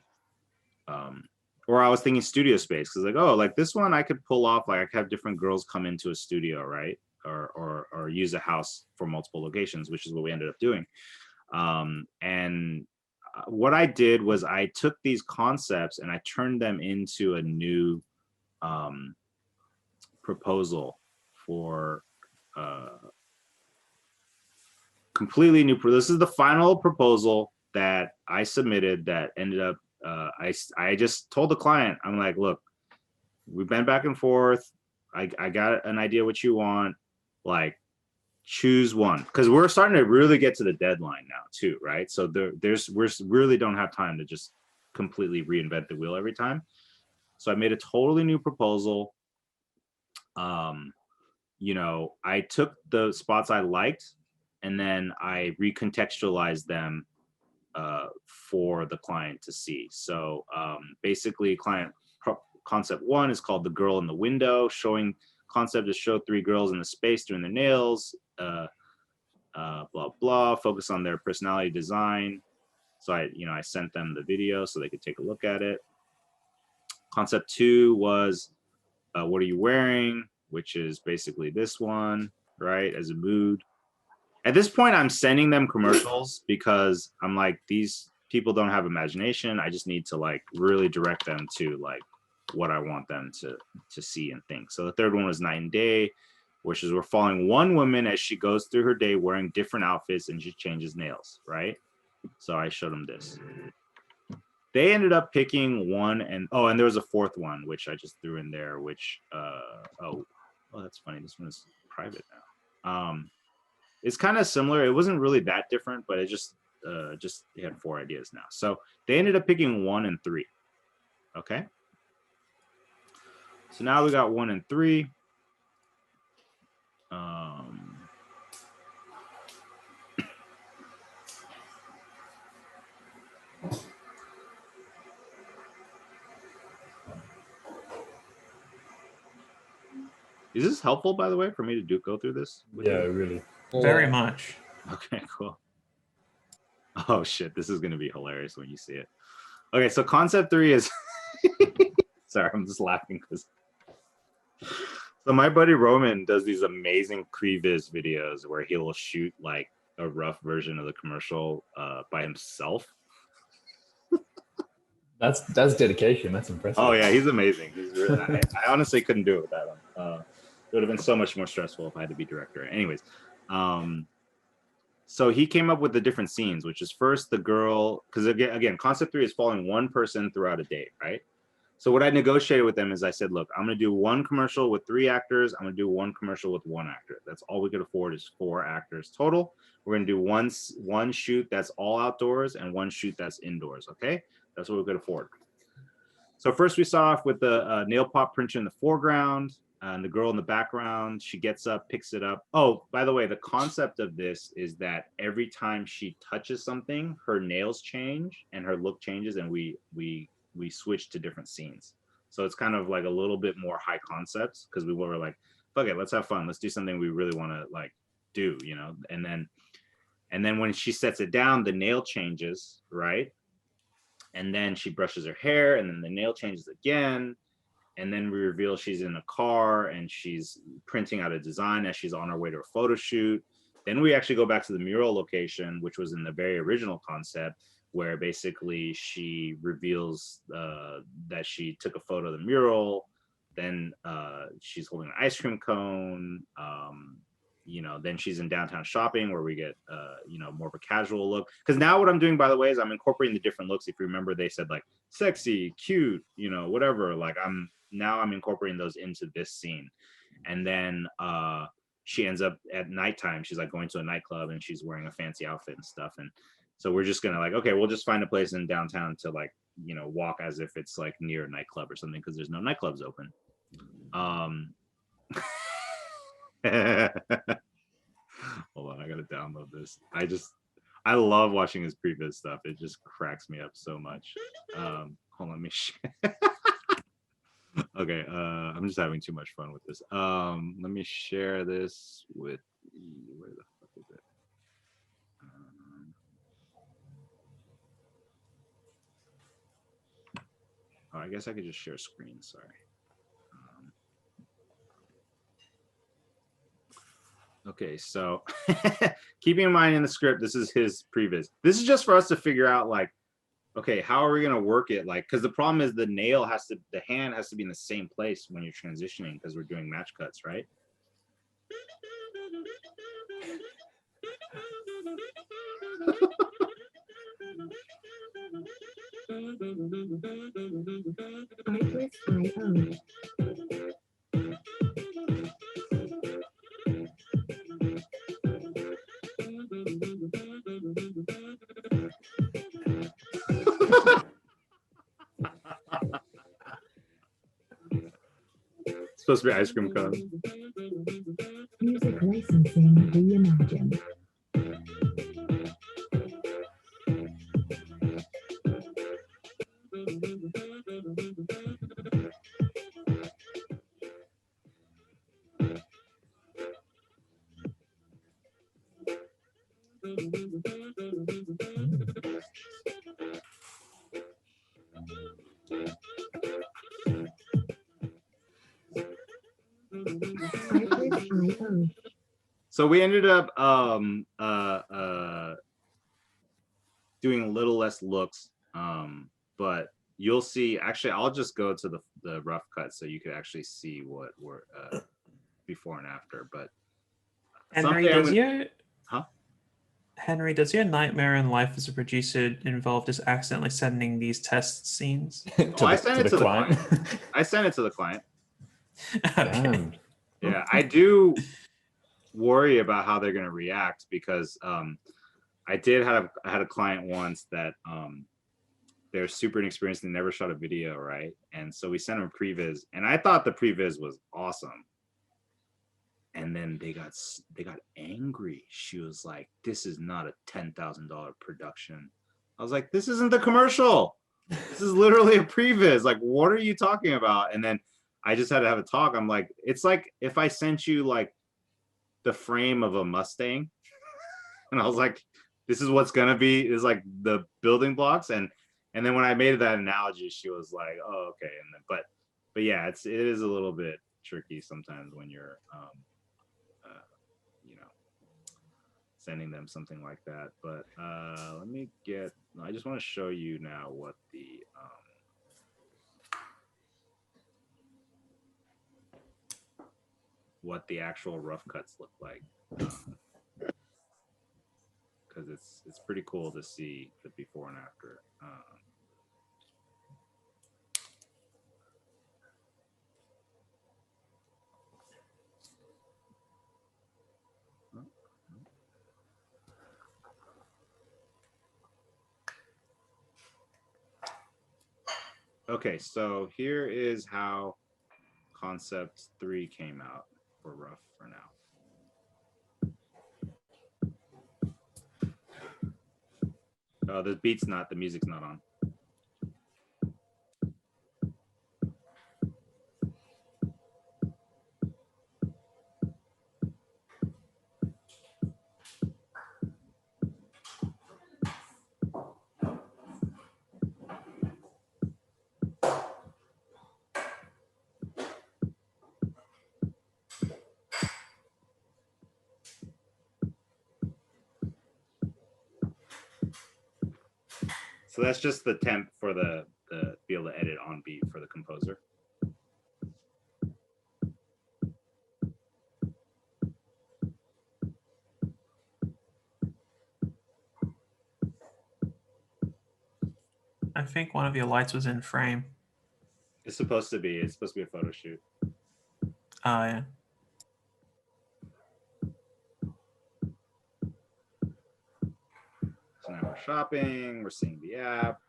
or I was thinking studio space, because like, oh, like this one I could pull off, like I could have different girls come into a studio, right? Or use a house for multiple locations, which is what we ended up doing. And what I did was I took these concepts and I turned them into a new proposal for completely new. This is the final proposal that I submitted that ended up, I just told the client, I'm like, look, we've been back and forth. I got an idea what you want, like, choose one, because we're starting to really get to the deadline now too, right? So we really don't have time to just completely reinvent the wheel every time. So I made a totally new proposal. You know, I took the spots I liked and then I recontextualized them for the client to see. So basically concept one is called The Girl in the Window. Showing concept is show 3 girls in the space doing their nails, blah, blah, focus on their personality design. So I sent them the video so they could take a look at it. Concept 2 was what are you wearing, which is basically this one, right, as a mood. At this point, I'm sending them commercials because I'm like, these people don't have imagination. I just need to like really direct them to like what I want them to see and think. So the third one was Night and Day, which is we're following one woman as she goes through her day wearing different outfits and she changes nails, right? So I showed them this. They ended up picking one, and there was a fourth one, which I just threw in there, which, oh, that's funny. This one is private now. It's kind of similar. It wasn't really that different, but it just it had 4 ideas now. So they ended up picking 1 and 3. Okay. So now we got 1 and 3. Is this helpful, by the way, for me to go through this? Yeah, really. Very much. Okay, cool. Oh shit, this is gonna be hilarious when you see it. Okay, so concept 3 is sorry, I'm just laughing because So my buddy Roman does these amazing previs videos where he will shoot like a rough version of the commercial by himself. That's dedication. That's impressive. Oh yeah, he's amazing. He's really, I honestly couldn't do it without him. It would have been so much more stressful if I had to be director. Anyways, so he came up with the different scenes, which is first the girl, because again, concept 3 is following one person throughout a date, right? So what I negotiated with them is I said, look, I'm going to do one commercial with 3 actors. I'm going to do one commercial with 1 actor. That's all we could afford is 4 actors total. We're going to do one shoot that's all outdoors and 1 shoot that's indoors. Okay, that's what we could afford. So first we saw off with the nail pop printer in the foreground and the girl in the background. She gets up, picks it up. Oh, by the way, the concept of this is that every time she touches something, her nails change and her look changes, and we switch to different scenes. So it's kind of like a little bit more high concepts because we were like, fuck it, let's have fun. Let's do something we really want to like do, you know? And then when she sets it down, the nail changes, right? And then she brushes her hair and then the nail changes again. And then we reveal she's in a car and she's printing out a design as she's on her way to a photo shoot. Then we actually go back to the mural location, which was in the very original concept, where basically she reveals that she took a photo of the mural. Then she's holding an ice cream cone. You know, then she's in downtown shopping where we get, you know, more of a casual look. Because now what I'm doing, by the way, is I'm incorporating the different looks. If you remember, they said like sexy, cute, you know, whatever. Like I'm incorporating those into this scene. And then she ends up at nighttime. She's like going to a nightclub and she's wearing a fancy outfit and stuff. And so we're just gonna like, okay, we'll just find a place in downtown to like, you know, walk as if it's like near a nightclub or something because there's no nightclubs open. Hold on, I gotta download this. I love watching his previous stuff. It just cracks me up so much. Hold on, let me okay, I'm just having too much fun with this. Let me share this with, where the fuck is it? Oh, I guess I could just share screen, sorry. Okay, so keeping in mind in the script, this is his previs. This is just for us to figure out like, okay, how are we gonna work it? Like, because the problem is the hand has to be in the same place when you're transitioning because we're doing match cuts, right? It's supposed to be ice cream cone. Music licensing reimagined. So we ended up doing a little less looks, but you'll see. Actually, I'll just go to the rough cut so you could actually see what we're before and after. But Henry, does your nightmare in life as a producer involve just accidentally sending these test scenes? I sent it to the client. I sent it to the client. Okay. Yeah, I do worry about how they're going to react because I had a client once that they're super inexperienced and never shot a video, right? And so we sent them a previs, and I thought the previs was awesome. And then they got angry. She was like, "This is not a $10,000 production." I was like, "This isn't the commercial. This is literally a previs. Like, what are you talking about?" And then I just had to have a talk. I'm like, it's like if I sent you like the frame of a Mustang, and I was like, "This is what's gonna be is like the building blocks." And then when I made that analogy, she was like, "Oh, okay." And then, but yeah, it is a little bit tricky sometimes when you're you know, sending them something like that. But let me get, I just want to show you now what the actual rough cuts look like, because it's pretty cool to see the before and after. Okay, so here is how concept 3 came out for rough for now. The music's not on. So that's just the temp for the be able to edit on beat for the composer. I think one of your lights was in frame. It's supposed to be. It's supposed to be a photo shoot. Oh, yeah. So now we're shopping. We're seeing the app.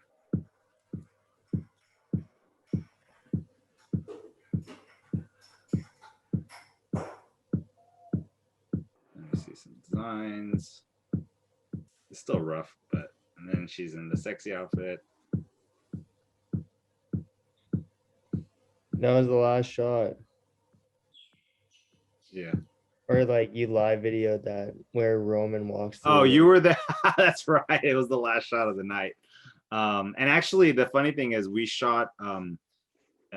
And we see some designs. It's still rough, but and then she's in the sexy outfit. That was the last shot. Yeah. Or like you live videoed that where Roman walks through. Oh, you were there. That's right. It was the last shot of the night. And actually, the funny thing is, we shot.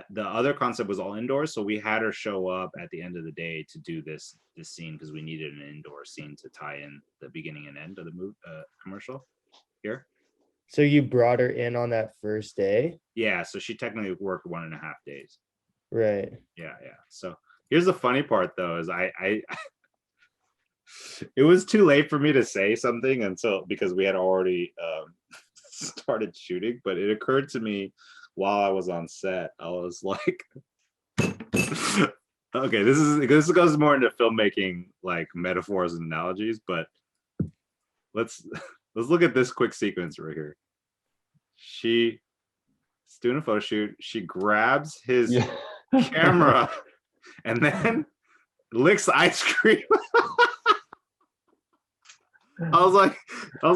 The other concept was all indoors, so we had her show up at the end of the day to do this scene because we needed an indoor scene to tie in the beginning and end of the commercial. Here. So you brought her in on that first day? Yeah. So she technically worked 1.5 days. Right. Yeah. So here's the funny part, though, is I it was too late for me to say something because we had already started shooting, but it occurred to me while I was on set. I was like, okay, this goes more into filmmaking, like metaphors and analogies, but let's look at this quick sequence right here. She's doing a photo shoot. She grabs his camera and then licks ice cream. I was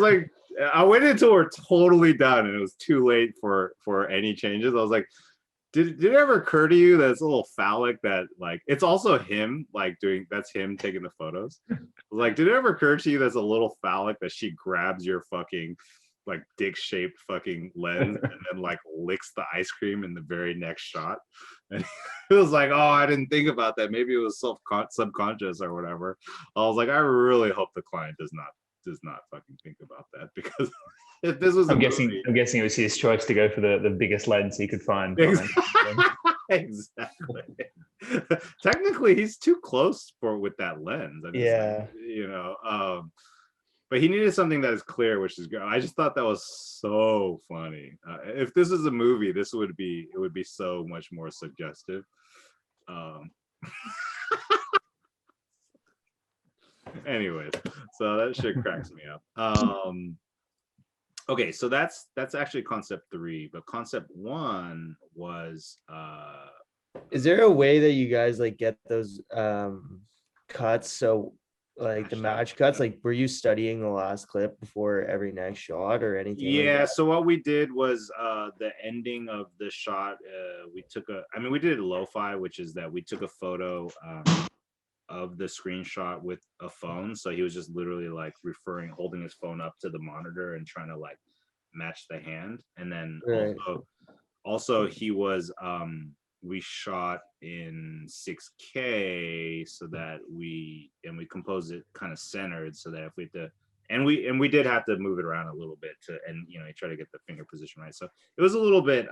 like, I went into her totally done, and it was too late for any changes. I was like, did it ever occur to you that it's a little phallic that like it's also him like that's him taking the photos? Like, did it ever occur to you that's a little phallic that she grabs your fucking like dick-shaped fucking lens and then like licks the ice cream in the very next shot? And it was like, oh, I didn't think about that. Maybe it was subconscious or whatever. I was like, I really hope the client does not fucking think about that, because if this was I'm guessing it was his choice to go for the biggest lens he could find. Exactly. Technically, he's too close with that lens. I mean, yeah. Like, but he needed something that is clear, which is good. I just thought that was so funny. If this was a movie, it would be so much more suggestive. Anyways, so that shit cracks me up. Okay, so that's actually concept 3, but concept 1 was is there a way that you guys like get those cuts? So like the match cuts, like were you studying the last clip before every next shot or anything? Yeah, like so what we did was the ending of the shot, we did a lo-fi, which is that we took a photo of the screenshot with a phone. So he was just literally like holding his phone up to the monitor and trying to like match the hand. And then Right. also he was we shot in 6K so that we composed it kind of centered so that if we had to, and we did have to move it around a little bit to, and you know, try to get the finger position right. So it was a little bit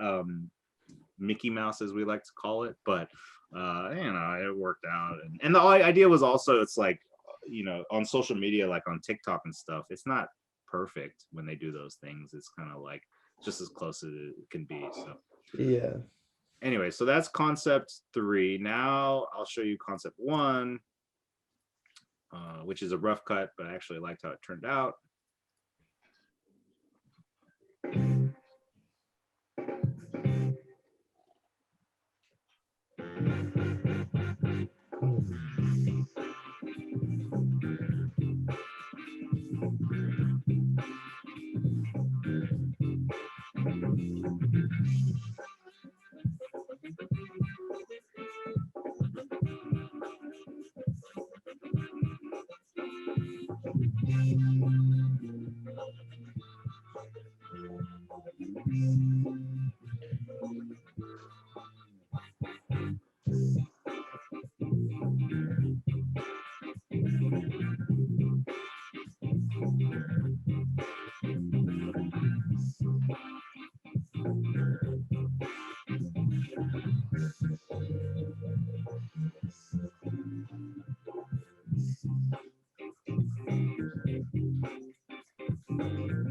Mickey Mouse, as we like to call it, but you know, it worked out. And the idea was also, it's like, you know, on social media, like on TikTok and stuff, it's not perfect when they do those things. It's kind of like just as close as it can be. So Yeah. anyway, so that's concept 3. Now I'll show you concept 1, which is a rough cut, but I actually liked how it turned out.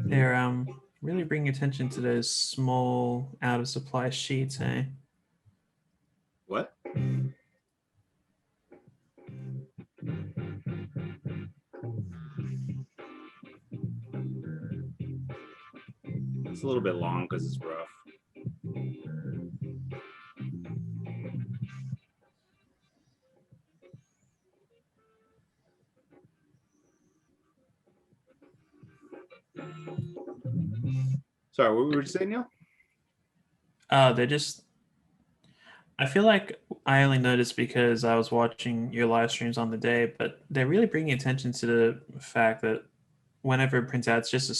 They're really bringing attention to those small out of supply sheets, eh? What? It's a little bit long because it's rough. Sorry, what were you saying, Neil? They're just, I feel like I only noticed because I was watching your live streams on the day, but they're really bringing attention to the fact that whenever it prints out, it's just a